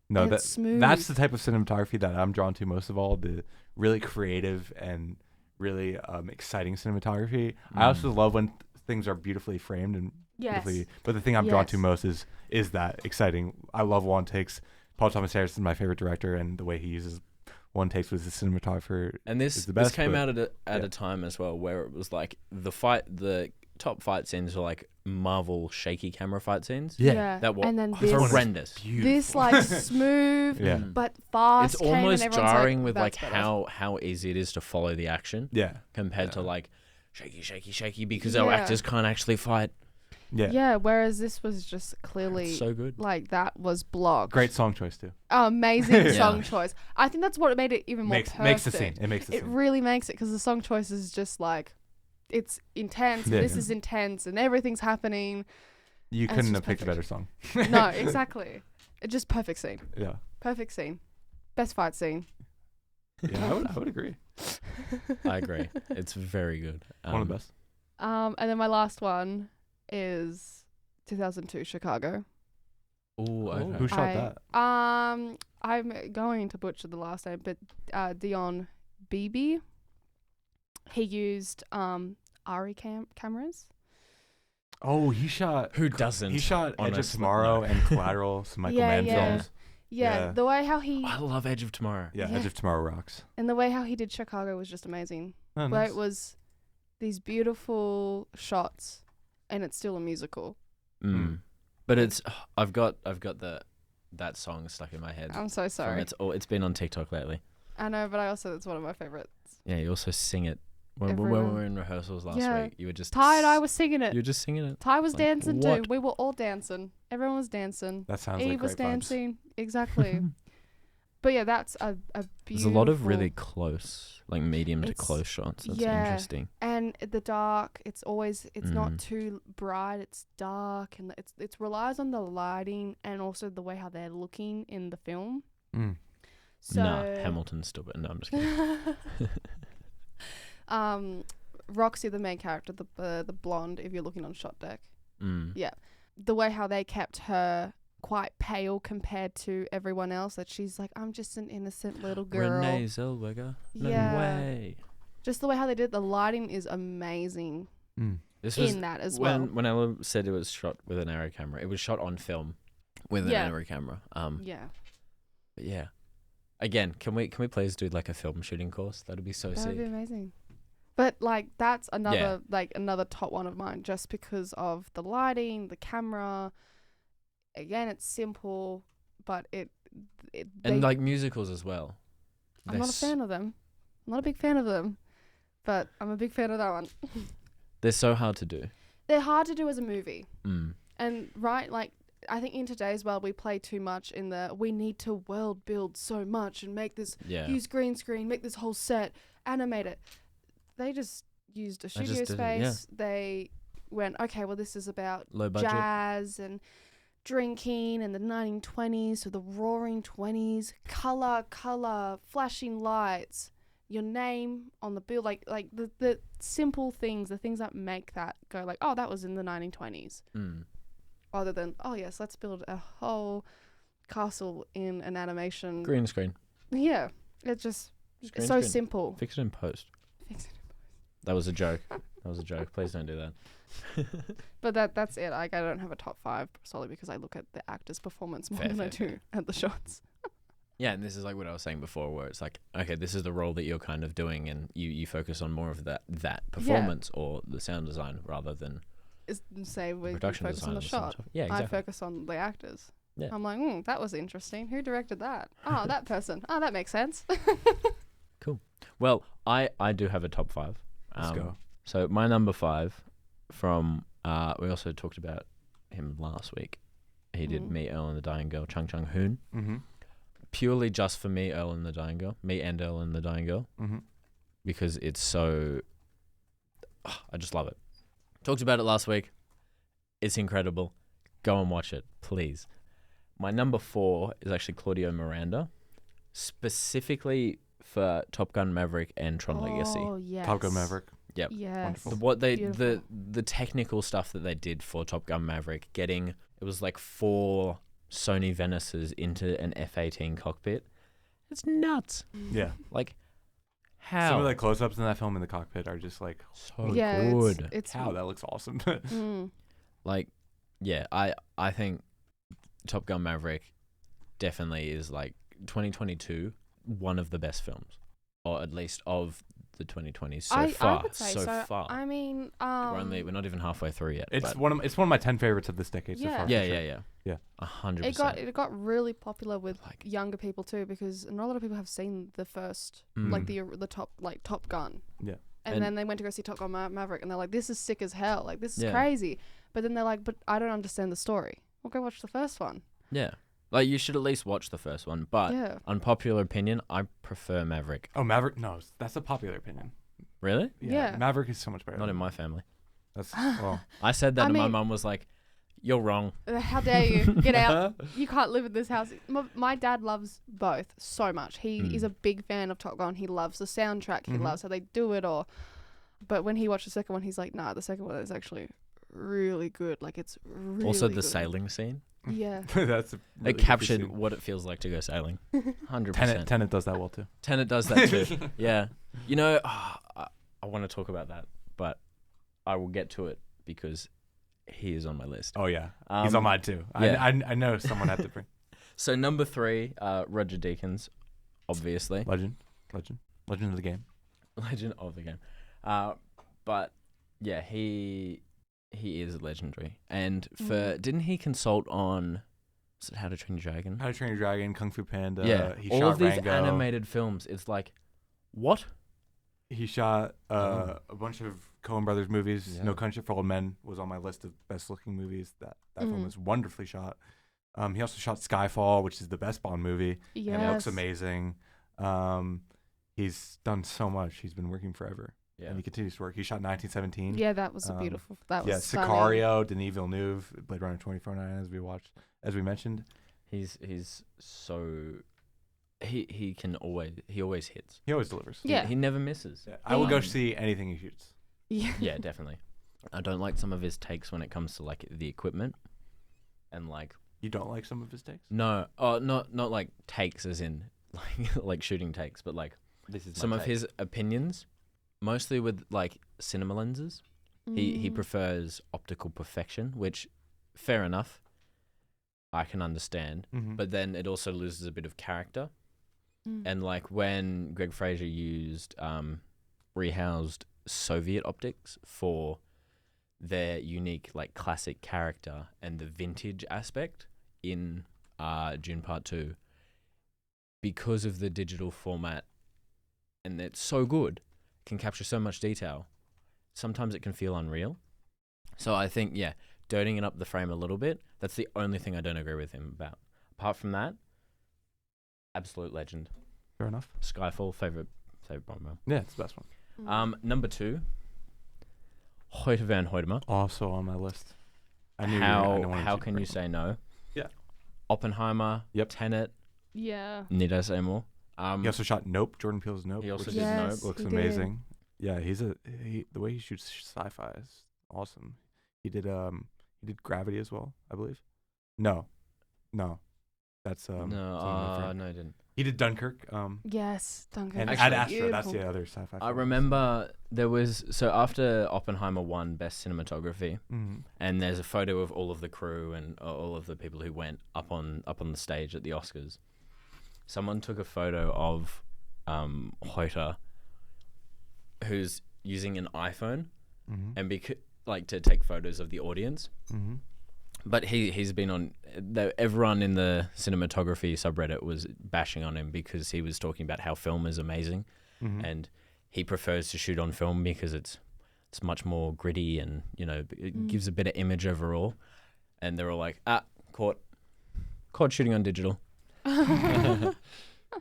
No, And it's smooth. that's the type of cinematography that I'm drawn to most of all. The really creative and really exciting cinematography. I also love when things are beautifully framed and Yes. beautifully. But the thing I'm drawn to Yes. most is that exciting. I love one takes. Paul Thomas Harris is my favorite director, and the way he uses one takes with the cinematographer. and is this the best, came but- out at yeah. a time as well where it was like the top fight scenes are like Marvel shaky camera fight scenes. Yeah. That was and then this one is horrendous. this like smooth Yeah. but fast. It's came and almost everyone's jarring with like "That's better." how easy it is to follow the action Yeah. compared to Yeah. like shaky because our Yeah. actors can't actually fight. Yeah. Whereas this was just clearly It's so good. like that was blocked. Great song choice too. Amazing Yeah. song choice. I think that's what made it even more perfect. Makes the scene. It makes the It scene. really makes it because the song choice is just like it's intense. Yeah. And this is intense, and everything's happening. You it's couldn't just have picked a better perfect. song. No, exactly. It's just perfect scene. Yeah. Perfect scene. Best fight scene. Yeah, I would agree. I agree. It's very good. One of the best. And then my last one is 2002 Chicago. Ooh, okay. Who shot that? I'm going to butcher the last name, but Dion Beebe. He used Ari cameras. Oh, he shot. Who doesn't? He shot Edge of honestly? Tomorrow No. and Collateral, some Michael Yeah, Mann yeah. films. Yeah, the way how he I love Edge of Tomorrow. Yeah, Yeah. Edge of Tomorrow rocks. and the way how he did Chicago was just amazing. Oh, Where nice. it was these beautiful shots, and it's still a musical. But it's I've got that song stuck in my head. I'm so from sorry. It's been on TikTok lately. I know, but it's one of my favorites. Yeah, you also sing it when we Everyone. were in rehearsals last Yeah. week. You were just Ty and I was singing it. You were just singing it. Ty was Like, dancing too. what? We were all dancing. Everyone was dancing. That sounds Eve like was great vibes. dancing. Exactly. But yeah, that's a beautiful. There's a lot of really close, like medium to It's- close shots. That's yeah. interesting. And the dark, it's not Mm. too bright. It's dark, and it relies on the lighting and also the way how they're looking in the film. Mm. So Nah, Hamilton's still better. No, I'm just kidding. Roxy, the main character, the blonde, if you're looking on Shot Deck, Mm. yeah, the way how they kept her quite pale compared to everyone else, that she's like, I'm just an innocent little girl. Renee Zellweger. No Yeah. way. Just the way how they did it, the lighting is amazing Mm. This was in that as well. when Ella said it was shot with an arrow camera. It was shot on film with Yeah. an arrow camera. Yeah, But yeah. Again, can we please do like a film shooting course? That'd be so that would sick. be amazing. But like that's another top one of mine, just because of the lighting, the camera. Again, it's simple, but And they- like musicals as well. I'm not a fan of them. I'm not a big fan of them, but I'm a big fan of that one. They're so hard to do. They're hard to do as a movie, Mm. and like I think in today's world we play too much in we need to world build so much and make this Yeah. use green screen, make this whole set, animate it. They just used a They studio just did it, yeah. space. They went, okay, well this is about Low budget. jazz and drinking and the 1920s, so the roaring 20s, color, flashing lights, your name on the bill, like the simple things, the things that make that go like, oh, that was in the 1920s, Mm. rather than, oh yes, let's build a whole castle in an animation. Green screen. Yeah, it's just Just it's green so screen. simple. Fix it in post. Fix it. That was a joke. Please don't do that. But that's it. Like, I don't have a top 5 solely because I look at the actor's performance more Fair, than I fair, do at the shots. Yeah, and this is like what I was saying before, where it's like, okay, this is the role that you're kind of doing, and you focus on more of that performance or the sound design rather than Is say we production focus on design the or some shot. stuff. Yeah, I exactly. focus on the actors. Yeah. I'm like, that was interesting. Who directed that? Oh, that person. Oh, that makes sense. Well, I do have a top 5. Let's go. So my number 5 from we also talked about him last week. He did Me, Earl and the Dying Girl, Chung Chung Hoon. Mm-hmm. Purely just for Me, Earl and the Dying Girl. Me and Earl and the Dying Girl. Mm-hmm. Because it's so... I just love it. Talked about it last week. It's incredible. Go and watch it, please. My number 4 is actually Claudio Miranda. Specifically for Top Gun Maverick and Tron Legacy. Oh, yes. Top Gun Maverick. Yep. Yes. Wonderful. The technical stuff that they did for Top Gun Maverick, it was like 4 Sony Venices into an F-18 cockpit. It's nuts. Yeah. Like, how? Some of the close-ups in that film in the cockpit are just like, So Yeah, good. It's wow, that looks awesome. Like, yeah, I think Top Gun Maverick definitely is like 2022 one of the best films, or at least of the 2020s so I far. would say so so. far. I mean, we're not even halfway through yet. It's but one of my 10 favorites of this decade so Yeah. far. yeah, for sure. yeah. 100%. it got really popular with Like- younger people too, because not a lot of people have seen the first, Mm. like the Top Gun. Yeah. And then they went to go see Top Gun Maverick, and they're like, "This is sick as hell! Like, this is Yeah. crazy." But then they're like, "But I don't understand the story." Well, go watch the first one. Yeah. Like, you should at least watch the first one. But Yeah. unpopular opinion, I prefer Maverick. Oh, Maverick? No, that's a popular opinion. Really? Yeah. Maverick is so much better. Not in my family. That's well. I said that, I and my mean- mum was like, "You're wrong." How dare you get out? You can't live in this house. My dad loves both so much. He is a big fan of Top Gun. He loves the soundtrack. He loves how they do it. But when he watched the second one, he's like, "Nah, the second one is actually really good. Like, it's really Also, the good." sailing scene. Yeah. That's a really It good captured scene. what it feels like to go sailing. 100%. Tenet does that well too. Tenet does that too. Yeah. You know, I want to talk about that, but I will get to it because he is on my list. Oh yeah, he's on mine too. yeah. I know someone had to bring So number 3, Roger Deakins, obviously. legend of the game. Legend of the game. But yeah, he is legendary. And didn't he consult on, was it How to Train Your Dragon? How to Train Your Dragon, Kung Fu Panda. Yeah. He All shot of these Rango. animated films. It's like, what? He shot a bunch of Coen Brothers movies. Yeah. No Country for Old Men was on my list of best looking movies. That film is wonderfully shot. He also shot Skyfall, which is the best Bond movie. Yes. And it looks amazing. He's done so much. He's been working forever. Yeah. And he continues to work. He shot 1917. Yeah, that was a beautiful. That was Yeah, stunning. Sicario, Denis Villeneuve, Blade Runner 2049, as we mentioned. He's so he always hits. He always delivers. Yeah. He never misses. Yeah, I will go Um, see anything he shoots. Yeah. Yeah, definitely. I don't like some of his takes when it comes to like the equipment and like You don't like some of his takes? not like takes as in like shooting takes, but like This is some of his opinions, mostly with like cinema lenses. He prefers optical perfection, which fair enough. I can understand, Mm-hmm. but then it also loses a bit of character. And like when Greg Fraser used rehoused Soviet optics for their unique like classic character and the vintage aspect in Dune Part 2, because of the digital format, and it's so good, can capture so much detail, sometimes it can feel unreal. So I think, yeah, dirtying it up the frame a little bit, that's the only thing I don't agree with him about. Apart from that, absolute legend. Fair enough. Skyfall, favorite Bond film. Yeah, it's the best one. Number 2, Hoyte van Hoytema. Also on my list. I knew How can you say no? Yeah. Oppenheimer, Yep. Tenet, Yeah. need I say more? He also shot Nope, Jordan Peele's Nope. He also which did Yes. Nope. looks he did. amazing. Yeah, the way he shoots sci-fi is awesome. He did Gravity as well, I believe. No. That's something different. no, I didn't. He did Dunkirk. Yes. Dunkirk. And was Ad Actually, Astra. That's beautiful. the other sci-fi. I film. remember there was, so after Oppenheimer won Best Cinematography, Mhm. and there's a photo of all of the crew and all of the people who went up on the stage at the Oscars. Someone took a photo of Hoyte, who's using an iPhone, Mhm. and like to take photos of the audience. Mhm. But he's been on. Everyone in the cinematography subreddit was bashing on him because he was talking about how film is amazing, Mhm. and he prefers to shoot on film because it's much more gritty and it gives a better image overall. And they're all like, caught shooting on digital.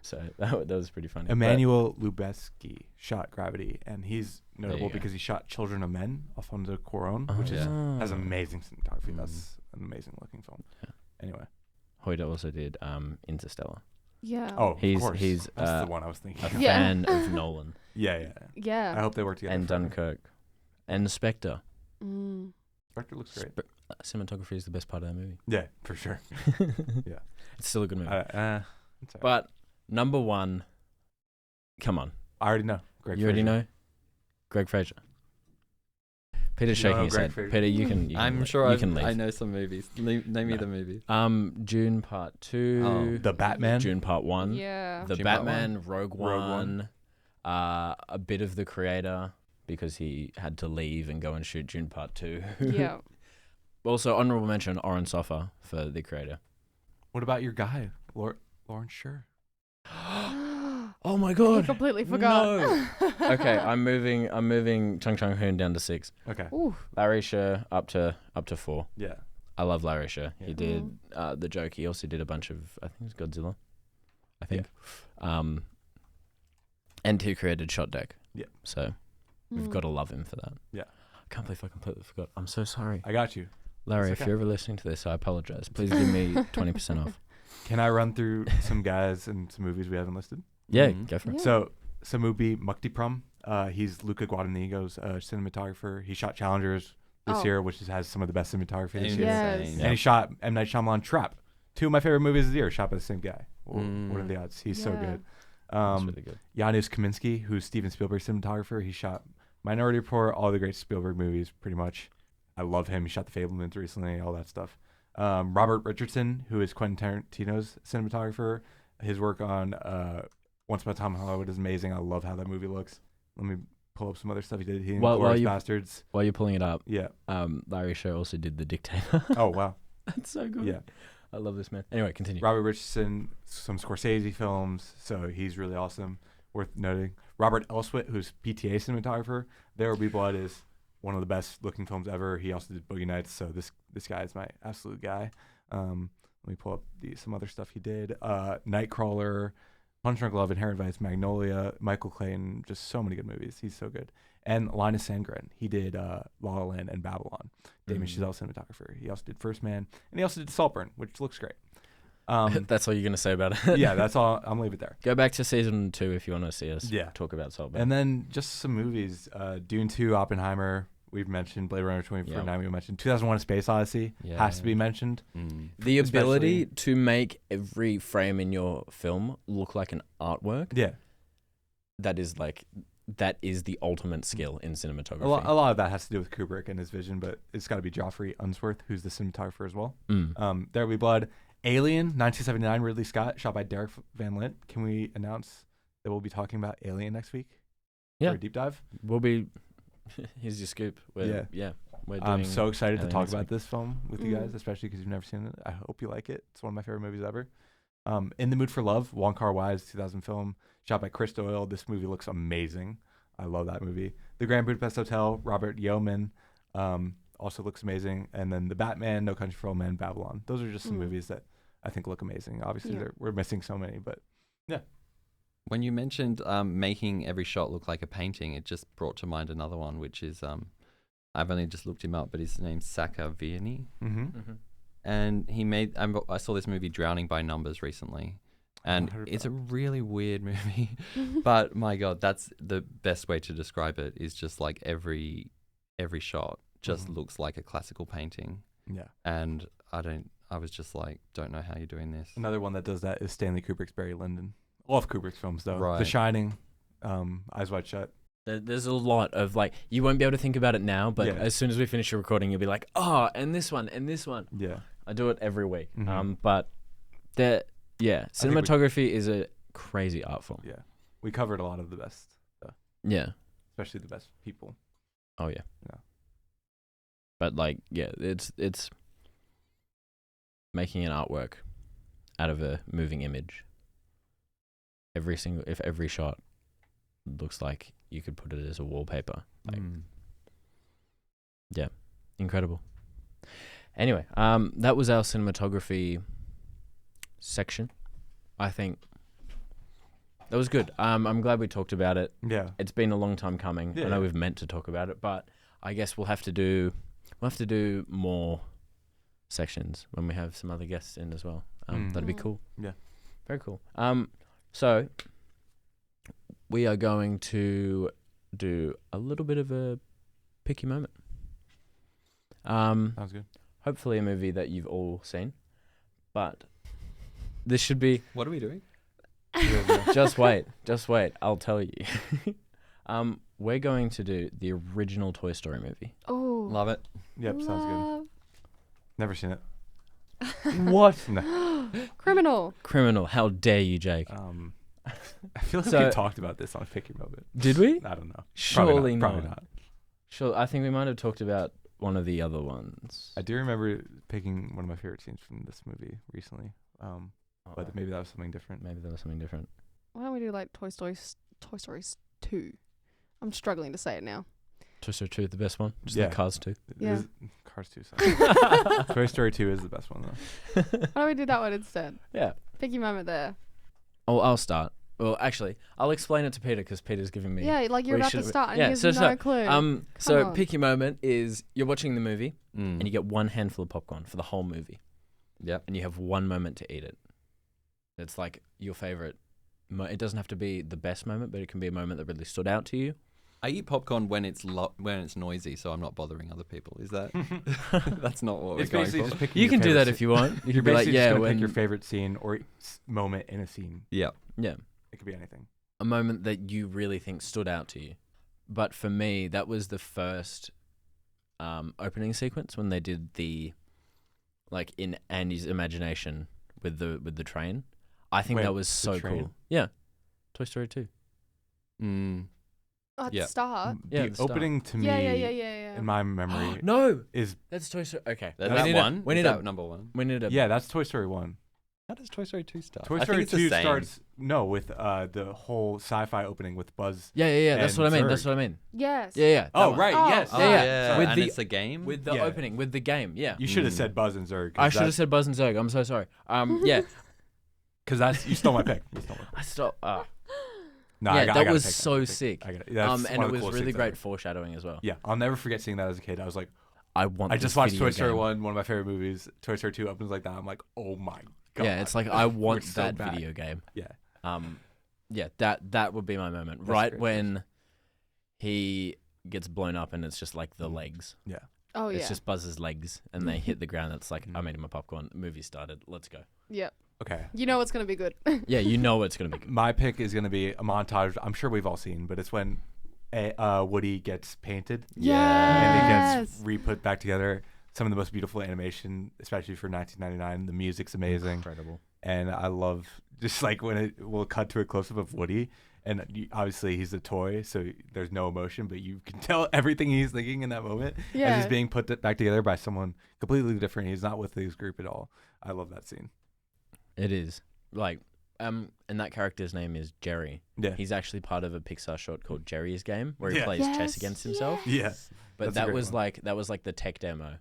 So that was pretty funny. But- Emmanuel Lubezki shot Gravity, and he's notable go. because he shot Children of Men, Alfonso Cuarón, Oh, which yeah. has amazing cinematography. Mm. That's an amazing looking film. Yeah. Anyway. Hoyte also did Interstellar. Yeah. Oh, He's- of course. he's, That's the one I was thinking. A of. Yeah. fan of Nolan Yeah. I Yeah. hope they work together. and forever. Dunkirk and Spectre. Spectre looks great. Cinematography is the best part of that movie. Yeah, for sure. Yeah. It's still a good movie. It's all right. But number 1, come on, I already know. Greg you already Fraser. know, Greg Fraser. Peter's You know shaking his Greg head. Fraser? Peter, you can. I'm leave. sure you can leave. I know some movies. Name me No. the movie. June Part 2. Oh. The Batman. June Part 1. Yeah. The June Part Batman, Rogue Rogue One. A bit of the creator because he had to leave and go and shoot Dune Part 2. Yeah. Also, honorable mention, Oren Sofer for the creator. What about your guy, Lawrence Sher? Oh my I god. completely forgot. No. Okay, I'm moving Chung Chung Hoon down to 6. Okay. Ooh. Larry Sher up to 4. Yeah. I love Larry Sher. Yeah. He did The Joke. He also did a bunch of, I think it's Godzilla. I think. And he created Shot Deck. Yeah. So we've got to love him for that. Yeah. I can't believe I completely forgot. I'm so sorry. I got you. Larry, It's if okay. you're ever listening to this, I apologize. Please give me 20% off. Can I run through some guys and some movies we haven't listed? Yeah, Mhm. go for it. Yeah. So Samubi Muktipram, he's Luca Guadagnino's cinematographer. He shot Challengers this Oh. year, which has some of the best cinematography this year. Yes. Insane. And he shot M. Night Shyamalan Trap. 2 of my favorite movies of the year, shot by the same guy. What are the odds? He's so Yeah. good. That's really good. Janusz Kaminski, who's Steven Spielberg's cinematographer. He shot Minority Report, all the great Spielberg movies, pretty much. I love him. He shot The Fablemans recently, all that stuff. Robert Richardson, who is Quentin Tarantino's cinematographer. His work on Once Upon a Time in Hollywood is amazing. I love how that movie looks. Let me pull up some other stuff he did. He did While Glorious you- Bastards. While you're pulling it up, Yeah. Larry Sher also did The Dictator. Oh, wow. That's so good. Yeah. I love this man. Anyway, continue. Robert Richardson, some Scorsese films, so he's really awesome, worth noting. Robert Elswit, who's PTA cinematographer. There Will Be Blood is one of the best looking films ever. He also did Boogie Nights, so this guy is my absolute guy. Let me pull up some other stuff he did. Nightcrawler, Punch Drunk Love, Inherent Vice, Magnolia, Michael Clayton, just so many good movies. He's so good. And Linus Sandgren, he did La La Land and Babylon. Damien Chazelle cinematographer. He also did First Man, and he also did Saltburn, which looks great. That's all you're going to say about it? Yeah, that's all. I'm gonna leave it there. Go back to season 2 if you want to see us Yeah. talk about Saltburn. And then just some movies. Dune 2, Oppenheimer, we've mentioned. Blade Runner 2049, we mentioned. 2001: A Space Odyssey has to be mentioned. The ability especially- to make every frame in your film look like an artwork, Yeah. that is the ultimate skill in cinematography. A lot of that has to do with Kubrick and his vision, but it's got to be Joffrey Unsworth, who's the cinematographer as well. There Will Be Blood. Alien, 1979, Ridley Scott, shot by Derek Van Lint. Can we announce that we'll be talking about Alien next week? Yeah. For a deep dive? We'll be... Here's your scoop. We're doing I'm so excited to Alien talk next about week. this film with you guys, especially because you've never seen it. I hope you like it. It's one of my favorite movies ever. In the Mood for Love, Wong Kar-wai's 2000 film, shot by Chris Doyle. This movie looks amazing. I love that movie. The Grand Budapest Hotel, Robert Yeoman, also looks amazing. And then The Batman, No Country for Old Men, Babylon. Those are just some movies that I think look amazing. Obviously, we're missing so many, but yeah. When you mentioned making every shot look like a painting, it just brought to mind another one, which is I've only just looked him up, but his name's Saka Vianney. And he made. I saw this movie Drowning by Numbers recently, and it's a really weird movie. But my God, that's the best way to describe it. Is just like every shot just looks like a classical painting. Yeah. And I was just like, don't know how you're doing this. Another one that does that is Stanley Kubrick's Barry Lyndon. All of Kubrick's films, though. Right. The Shining, Eyes Wide Shut. There's a lot of you won't be able to think about it now, but Yeah. as soon as we finish the recording, you'll be like, oh, and this one, and this one. Yeah. I do it every week. Mhm. But cinematography is a crazy art form. Yeah. We covered a lot of the best, Yeah. especially the best people. Oh yeah. Yeah. But it's making an artwork out of a moving image. If every shot looks like you could put it as a wallpaper. Yeah. Incredible. Anyway, that was our cinematography section. I think that was good. I'm glad we talked about it. Yeah. It's been a long time coming. Yeah, I know yeah. we've meant to talk about it, but I guess we'll have to do more sections when we have some other guests in as well. That'd be cool. Yeah. Very cool. So we are going to do a little bit of a picky moment. Sounds good. Hopefully a movie that you've all seen, but this should be. What are we doing? Just wait. I'll tell you. We're going to do the original Toy Story movie. Oh. Love it. Yep, sounds good. Never seen it. What? No. Criminal. Criminal. How dare you, Jake? I feel like So- we talked about this on Picky Moment. Did we? I don't know. Surely Probably not. not. Sure. I think we might have talked about one of the other ones. I do remember picking one of my favorite scenes from this movie recently. Oh, But maybe that was something different. maybe there was something different. Why don't we do like Toy Story 2? I'm struggling to say it now. Toy Story 2, the best one. Just Yeah. like Cars 2. Yeah. Cars 2 sucks. Toy Story 2 is the best one though. Why don't we do that one instead? Yeah. Pick your moment there. Oh, I'll start. Well, actually, I'll explain it to Peter because Peter's giving me. Yeah, like you're we about to should- start and yeah, he has so- no clue. So on. pick your moment is you're watching the movie Mm. and you get one handful of popcorn for the whole movie, Yep. and you have one moment to eat it. It's like your favorite. It doesn't have to be the best moment, but it can be a moment that really stood out to you. I eat popcorn when it's noisy, so I'm not bothering other people. Is that? That's not what we're It's going basically for. just picking You your can do favorite that scene. if you want. You You're can be like, basically just yeah, gonna when pick your favorite scene or moment in a scene. Yeah. yeah, It could be anything. a moment that you really think stood out to you. But for me, that was the first opening sequence when they did the, like in Andy's imagination with the train. I think Wait, that was the so train? cool. Yeah, Toy Story 2. Mm. At yeah. the start. Yeah, The the start. opening to me, Yeah. in my memory, No, is that's Toy Story. Okay, That's we that need one. we Is need that a number one. we need a yeah, that's Toy Story 1. How does Toy Story 2 start? Toy I think Story it's the 2 same. starts with the whole sci-fi opening with Buzz. Yeah. That's and what I mean. Zurg. That's what I mean. Yes. Yeah. That Oh one. right, Oh. yes, Oh, Yeah. yeah. With and the- it's a game. With the Yeah. opening, with the game. Yeah. You should have Mm. said Buzz and Zurg. I should have said Buzz and Zurg. I'm so sorry. Yeah. because that's you stole my pick. You stole my pick. I stopped. No, Yeah, I that gotta was pick, I so gotta pick. sick. I gotta, that's And one it of the was coolest really things great ever. foreshadowing as well. Yeah, I'll never forget seeing that as a kid. I was like, I want. I this just watched video Toy Story game. 1, one of my favorite movies. Toy Story 2 opens like that. I'm like, oh my god. Yeah, it's like I want so that bad. video game. Yeah. Yeah, that would be my moment. That's Right great. when he gets blown up and it's just like the Mm. legs. Oh yeah. It's just Buzz's legs and they hit the ground. It's like Mhm. I'm eating my popcorn. The movie started. Let's go. Yep. Okay. You know it's gonna be good. Yeah, you know it's gonna be good. My pick is gonna be a montage. I'm sure we've all seen, but it's when Woody gets painted and Yes. it gets re-put back together. Some of the most beautiful animation, especially for 1999. The music's amazing, Incredible. and I love just like when it will cut to a close-up of Woody, and obviously he's a toy, so there's no emotion, but you can tell everything he's thinking in that moment as Yeah. he's being put back together by someone completely different. He's not with his group at all. I love that scene. It is like and that character's name is Jerry. Yeah. He's actually part of a Pixar short called Jerry's Game where he Yeah. plays chess against himself. Yeah. But That's a that great was one. like the tech demo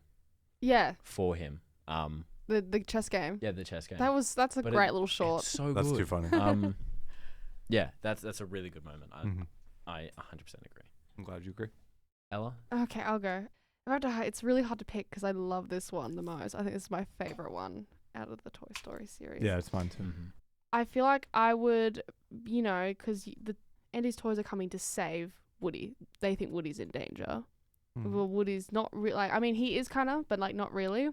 Yeah. for him. The chess game. Yeah, the chess game. That's a But great little short. It's so That's good. too funny. Yeah, that's a really good moment. Mhm. I 100% agree. I'm glad you agree. Ella? Okay, I'll go. It's really hard to pick because I love this one the most. I think this is my favorite one out of the Toy Story series. Yeah, it's mine too. Mm-hmm. I feel like I would, because the Andy's toys are coming to save Woody. They think Woody's in danger. Mhm. Well, Woody's not really. Like, I mean, he is kind of, but like not really.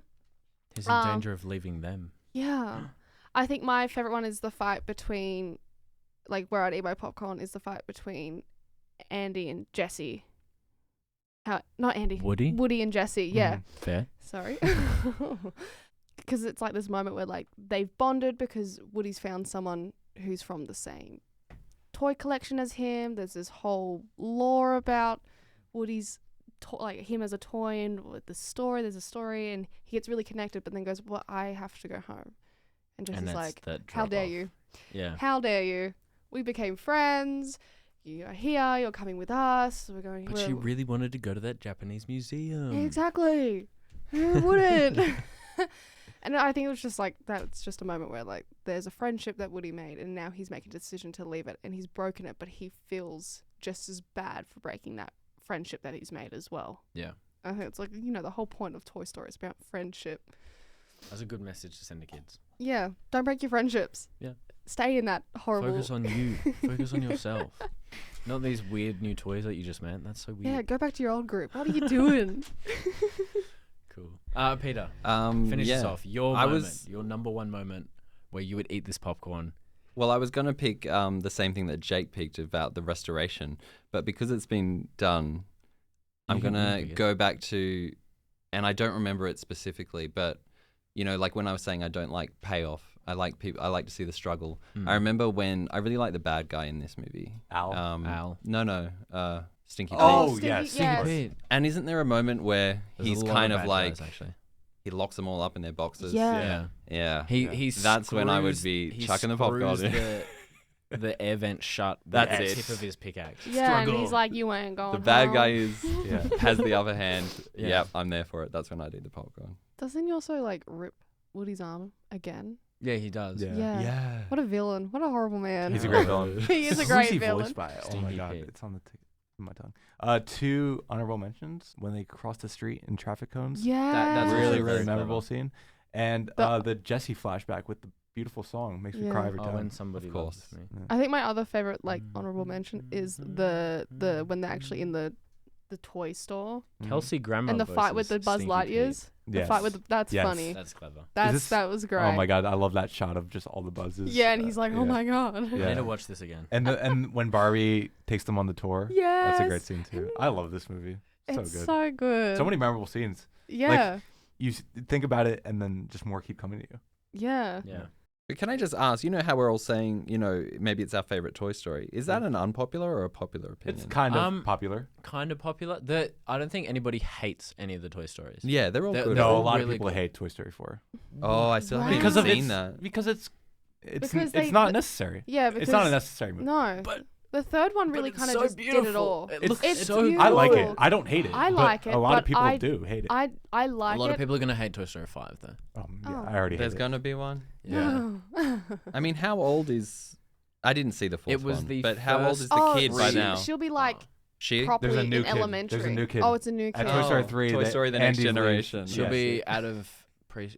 He's in danger of leaving them. Yeah. I think my favorite one is the fight between, like, where I'd eat my popcorn is the fight between Andy and Jesse. Not Andy. Woody? Woody and Jesse. Yeah. Mhm. Fair. Sorry. Because it's like this moment where like they've bonded because Woody's found someone who's from the same toy collection as him. There's this whole lore about Woody's like him as a toy, and with the story, there's a story, and he gets really connected, but then goes, well, I have to go home. And Jesse's And that's like, that how dare drop-off. you? Yeah. How dare you? We became friends. You are here. You're coming with us. We're going. But she really wanted to go to that Japanese museum. Exactly. Who wouldn't? And I think it was just like, that's just a moment where like there's a friendship that Woody made and now he's making a decision to leave it and he's broken it, but he feels just as bad for breaking that friendship that he's made as well. Yeah. I think it's like, the whole point of Toy Story is about friendship. That's a good message to send to kids. Yeah. Don't break your friendships. Yeah. Stay in that horrible. Focus on you. Focus on yourself. Not these weird new toys that you just made. That's so weird. Yeah, go back to your old group. What are you doing? Cool. Peter, finish this off. Your moment, your number one moment where you would eat this popcorn. Well, I was going to pick the same thing that Jake picked about the restoration, but because it's been done, I'm going to go back to, and I don't remember it specifically, but, like when I was saying I don't like payoff, I like people. I like to see the struggle. Mm. I remember when I really like the bad guy in this movie. Al. Al. No. Stinky Pete. Oh, Stinky- yeah, yeah. Stinky Pete. And isn't there a moment where There's he's a lot kind of bad like guys, actually. he locks them all up in their boxes? Yeah. Yeah. Yeah. He That's when I would screws- be he chucking the popcorn screws in. the air vent shut with That's the it. tip of his pickaxe. Yeah, and Struggle. he's like, you ain't going The bad home. guy is Yeah. has the upper hand. Yeah. Yep, I'm there for it. That's when I do the popcorn. Doesn't he also like rip Woody's arm again? Yeah, he does. Yeah. What a villain. What a horrible man. He's a great villain. He is a Who's great he villain. voiced by? Oh my Stinky god, Pete. it's on the tip of my tongue. 2 honorable mentions when they cross the street in traffic cones. Yeah. That's Really, also really very memorable clever. scene. And the Jesse flashback with the beautiful song makes me Yeah. cry every Oh, time. when somebody Of loves course. me. Yeah. I think my other favorite like honorable mention is the when they're actually in the toy store Mhm. Kelsey Grammer and the fight with the versus Buzz Stinky Lightyears. The Yes. fight with that's Yes. funny. Pete. That's clever. this- That was great. Oh my god, I love that shot of just all the buzzes. Yeah, and he's like, oh yeah. my god. I Yeah. need to watch this again. And when Barbie takes them on the tour, Yes. that's a great scene too. I love this movie. So It's good. so good. So many memorable scenes. Yeah. You think about it, and then just more keep coming to you. yeah. Yeah. But can I just ask, you know how we're all saying, you know, maybe it's our favorite Toy Story. Is that an unpopular or a popular opinion? It's kind of popular. Kind of popular. I don't think anybody hates any of the Toy Stories. Yeah, they're all They're- good. they're No, a all lot really of people good. hate Toy Story 4 Oh, I still haven't because even of seen its that. because it's Because they- it's not necessary. Yeah, because It's not a necessary movie. No. But- the third one really it's kind of so just did it beautiful. all. It looks It's so beautiful. I like it. Beautiful. I don't hate it. I but like it, A lot but of people I- do hate it. I A like lot it. of people are going to hate Toy Story 5, though. Yeah, Oh. I already There's hate it. going to be one. Yeah. I mean, how old is... I didn't see the fourth It was one, the but how old is the Oh, kid by she- now? She'll be like She? properly There's a new in kid. elementary. There's a new kid. Oh, it's a new At kid. Toy Story Oh, 3, Toy Story The Next Andy's leaves. Generation. She'll Yes. be out of...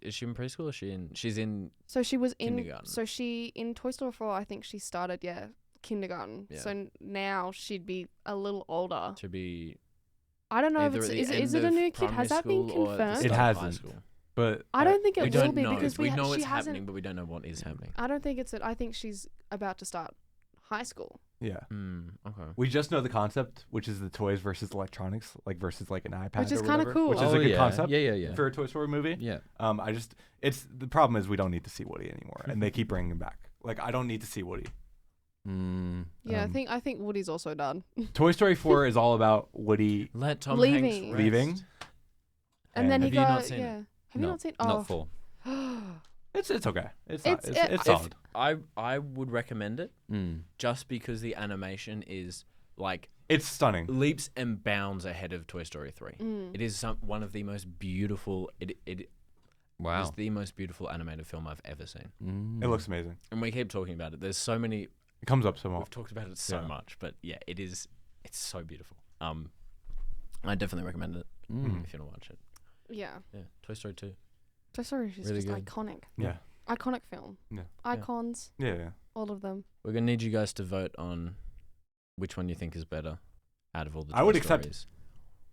Is she in preschool or she's in... So she was in. Kindergarten. So she in Toy Story 4. I think she started kindergarten. Yeah. So now she'd be a little older. To be... I don't know if either it's at the is end it a of new kid? primary Has that been school or at the confirmed? It start of high hasn't. school. But I don't think We it will don't be know. because We know she it's hasn't. happening, but we don't know what is happening. I don't think it's. I think she's about to start high school. yeah. Okay. We just know the concept, which is the toys versus electronics, like versus like an iPad, Which is or kinda whatever, cool. Which is Oh, a good yeah. concept Yeah. for a Toy Story movie. Yeah. It's the problem is we don't need to see Woody anymore, and they keep bringing him back. Like I don't need to see Woody. Mm. Yeah, Um, I think Woody's also done. Toy Story 4 is all about Woody. Let Tom Leaving. Hanks rest. Leaving. And then he Have you got not seen it? yeah. Have you No, not seen? Not 4. It's okay. It's It's- solid. I would recommend it Mm. just because the animation is like It's stunning. leaps and bounds ahead of Toy Story 3. Mm. It is one of the most beautiful. It Wow. is the most beautiful animated film I've ever seen. Mm. It looks amazing. And we keep talking about it. There's so many. It comes up so much. We've talked about it so Yeah. much, but yeah, it is. It's so beautiful. I definitely recommend it Mm. if you want to watch it. Yeah. Yeah, Toy Story 2. Toy Story is Really just good. iconic. Yeah. Iconic film. Yeah. Icons. Yeah. All of them. We're gonna need you guys to vote on which one you think is better out of all the. I would Toy accept- Stories.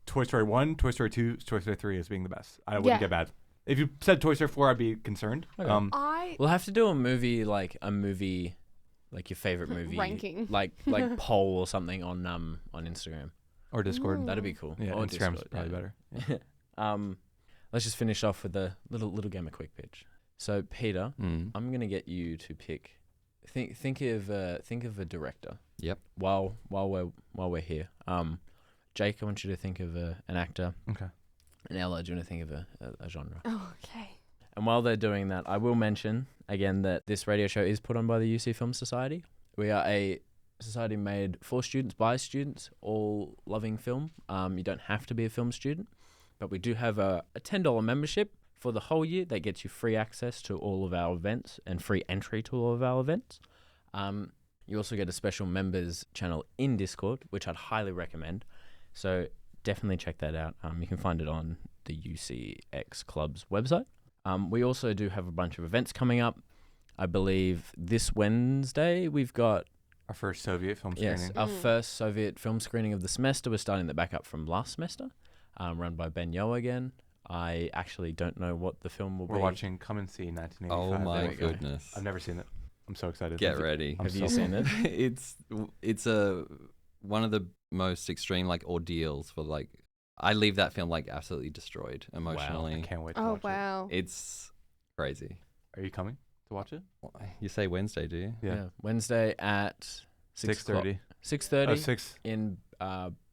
Toy Story 1, Toy Story 2, Toy Story 3 as being the best. I wouldn't Yeah. get mad. If you said Toy Story 4, I'd be concerned. Okay. I We'll have to do a movie, like your favorite movie Ranking. like poll or something on Instagram. Or Discord. Ooh. That'd be cool. Yeah, Or Instagram's Discord, probably yeah. better. Let's just finish off with a little game of quick pitch. So Peter, Mm. I'm gonna get you to pick. Think of a director. Yep. While we're here, Jake, I want you to think of an actor, Okay. and Ella, do you want to think of a genre? Oh, okay. And while they're doing that, I will mention again that this radio show is put on by the UC Film Society. We are a society made for students, by students, all loving film. You don't have to be a film student, but we do have a $10 membership for the whole year that gets you free access to all of our events and free entry to all of our events. You also get a special members channel in Discord, which I'd highly recommend. So definitely check that out. You can find it on the UCX Club's website. We also do have a bunch of events coming up. I believe this Wednesday we've got Our first Soviet film screening. yes our first Soviet film screening of the semester. We're starting the back up from last semester, run by Ben Yo again. I actually don't know what the film will We're be. watching Come and See 1985. Oh There my we go. goodness. I've never seen it. I'm so excited. Get ready. I'm Have you so- seen it? It's one of the most extreme like ordeals for like I leave that film like absolutely destroyed I emotionally. can't wait to Oh watch wow. It's crazy. it. Are you coming? to watch it? You say Wednesday, do you? Yeah. Wednesday at 6:30. 6:30 Oh, 6. in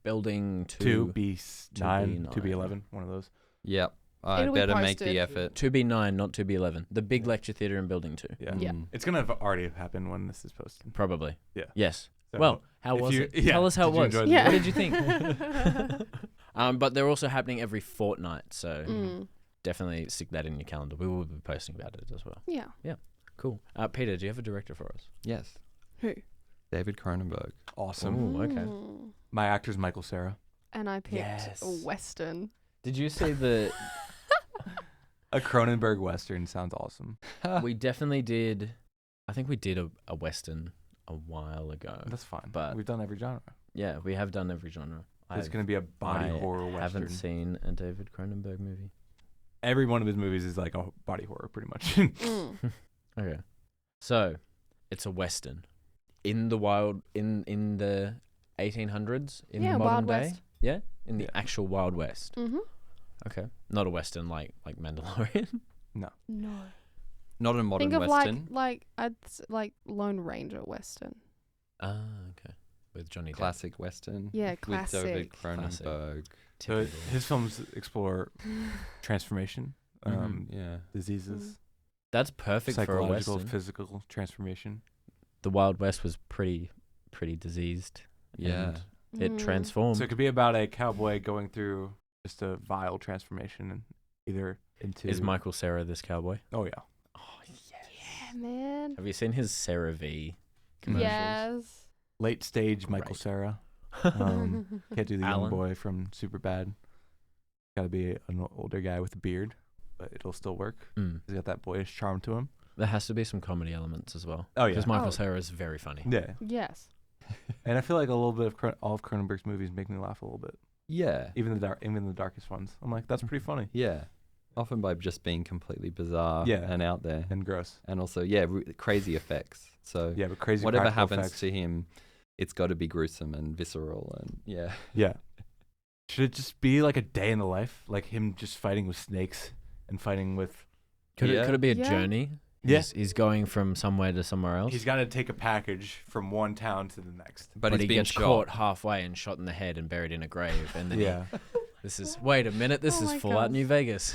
building 2B9, 2B9. 2B11, one of those. Yep. I It'll be better make posted. the effort. 2B9, not 2B11. The big Yeah. lecture theatre in building 2. Yeah. Yeah. It's going to have already happened when this is posted. Probably. Yeah. Yes. So Well, how if was you- it? yeah, Tell us how did it you was. enjoy the Yeah. What did you think? But they're also happening every fortnight, so Mm. definitely stick that in your calendar. We will be posting about it as well. Yeah. Cool. Peter, do you have a director for us? Yes. Who? David Cronenberg. Awesome. Ooh, okay. Mm. My actor's Michael Cera. And I picked Yes. a Western. Did you see the... A Cronenberg Western sounds awesome. we definitely did... I think we did a Western a while ago. That's fine. But- We've done every genre. Yeah, we have done every genre. It's going to be a body horror Western. haven't seen a David Cronenberg movie. Every one of his movies is like a body horror, pretty much. Mm. Okay. So, it's a Western. In the wild... In the 1800s? In Yeah, the modern Wild day? West. Yeah? In the Yeah. actual Wild West. Mm-hmm. Okay. Not a Western like Mandalorian. No. Not a modern Think of Western. like Lone Ranger Western. Okay. With Johnny Depp. Classic Western. Yeah, With classic. David Classic. Cronenberg. So Typical. his films explore transformation, Yeah. diseases, That's perfect for a psychological, Western. physical transformation. The Wild West was pretty diseased. Yeah. and It Mm. transformed. So it could be about a cowboy going through just a vile transformation, and either into. Is Michael Cera this cowboy? Oh yeah. Oh, yes. Yeah, man. Have you seen his CeraVe commercials? Yes. Late stage Michael Great. Cera. Can't do the young Alan? boy from Superbad. Got to be an older guy with a beard, but it'll still work. Mm. He's got that boyish charm to him. There has to be some comedy elements as well. Oh yeah. Because Michael Oh. Cera is very funny. Yeah. Yes. And I feel like a little bit of all of Cronenberg's movies make me laugh a little bit. Yeah. Even the darkest ones. I'm like, that's pretty funny Yeah. Often by just being completely bizarre Yeah. and out there. and gross. And also, crazy effects. So Yeah, but crazy. whatever practical happens effects. to him, it's got to be gruesome and visceral. And yeah. Yeah. Should it just be like a day in the life, like him just fighting with snakes and fighting with? Could Yeah. it be a Yeah. journey? Yeah. He's going from somewhere to somewhere else. He's got to take a package from one town to the next. But, but he's he being gets shot. caught halfway and shot in the head and buried in a grave. And then Yeah. this is... Wait a minute. This Oh is my Fallout gosh. New Vegas.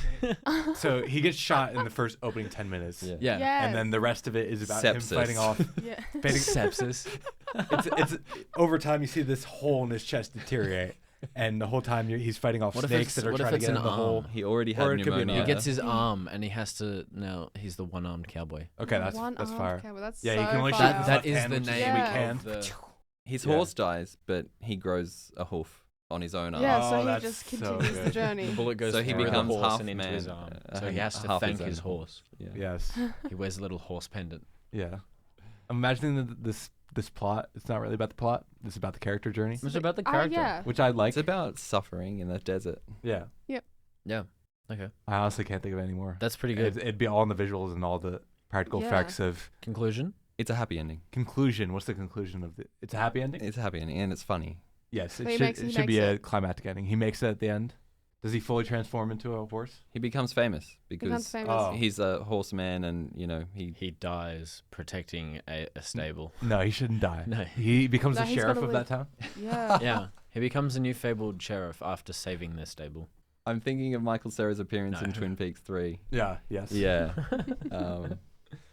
So he gets shot in the first opening 10 minutes. Yeah. Yeah. Yes. And then the rest of it is about him Sepsis. fighting off. Yeah. Fighting, Sepsis. it's over time you see this hole in his chest deteriorate, and the whole time he's fighting off What if snakes it's- that are what if trying to it's get in an the hole. arm? He already had Or it could be an pneumonia. He gets his Mm. arm and he has to... Now he's the one-armed cowboy. Okay, that's One-armed fire. cowboy, that's Yeah, you so can only shoot fire. with That left is hand, the which is name Yeah. weak of the... His Yeah. horse dies, but he grows a hoof on his own arm. Yeah, Oh, so he that's just so continues the good. journey. The bullet goes So he through becomes the horse half and into man, his arm. So he and has to half thank his his own horse. Yeah. Yes. He wears a little horse pendant. Yeah. I'm imagining this plot. It's not really about the plot. It's about the character journey, It's about the Ah, character. yeah. which I like. It's about suffering in the desert. Yeah. Yeah. Okay. I honestly can't think of any more. That's pretty good. It'd be all in the visuals and all the practical Yeah. effects of Conclusion? It's a happy ending. conclusion. What's the conclusion of the? It's a happy ending. It's a happy ending, and it's funny. Yes, So it he should. makes- It he should be makes a it. climactic ending. He makes it at the end. Does he fully transform into a horse? He becomes famous Becomes because famous. Oh. he's a horseman, and He dies protecting a stable. No, he shouldn't die. No. He becomes No, the he's sheriff gotta of that town. Yeah. Yeah. He becomes a new fabled sheriff after saving their stable. I'm thinking of Michael Cera's appearance No. in Twin Peaks 3. Yeah. Yes. Yeah.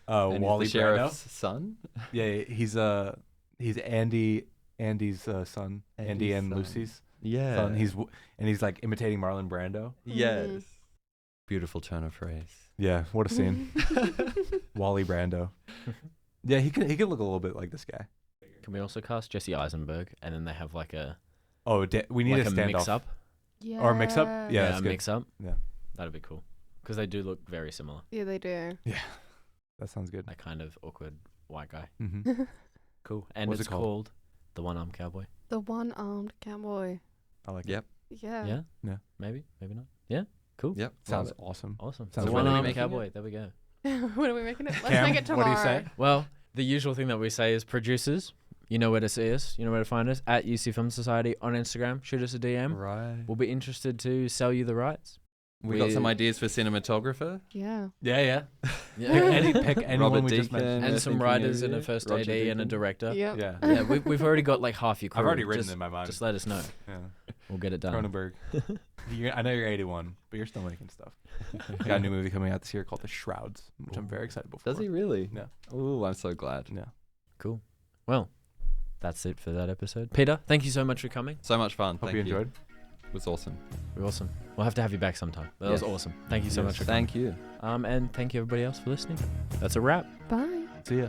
and he's Wally the sheriff's son. Yeah, he's Andy's son. Andy Andy's and son. Lucy's Yeah. son. He's like imitating Marlon Brando. yes. Mhm. Beautiful turn of phrase. Yeah, what a scene. Wally Brando. Yeah, he could look a little bit like this guy. Can we also cast Jesse Eisenberg and then they have like a Oh, we need like a a standoff. mix up? Yeah. Or mix up? Yeah, that's a good. mix up. Yeah. That'd be cool. Because they do look very similar. Yeah, they do. That sounds good. That kind of awkward white guy. Mm-hmm. Cool. And What's it's it called? The One-Armed Cowboy. The one-armed cowboy. I like Yep. Yeah. Yeah? Yeah. Maybe? Maybe not? Yeah? Cool. Yep. it. Sounds love it. awesome. Awesome. Sounds The really One-Armed making it. Cowboy. There we go. When are we making it? Let's Cam, make it tomorrow. what do you say? Well, the usual thing that we say is producers, you know where to see us. You know where to find us. At UC Film Society on Instagram. Shoot us a DM. Right. We'll be interested to sell you the rights. We got some ideas for cinematographer. Yeah. Yeah. Pick anyone Robert we just mentioned. Deacon. And we're some thinking writers of and a you. first Roger AD and a Deacon. director. Yep. Yeah. Yeah, we've already got like half your crew. I've already written just, in my mind. Just let us know. Yeah. We'll get it done. Cronenberg. I know you're 81, but you're still making stuff. Got a new movie coming out this year called The Shrouds, which I'm very excited for. Does he really? Yeah. Ooh, I'm so glad. Yeah. Cool. Well, that's it for that episode. Peter, thank you so much for coming. So much fun. Hope Thank you enjoyed. It was awesome. Awesome. We'll have to have you back sometime. That was Yes. awesome. Thank you so Yes. much for coming. Thank you. And thank you everybody else for listening. That's a wrap. Bye. See ya.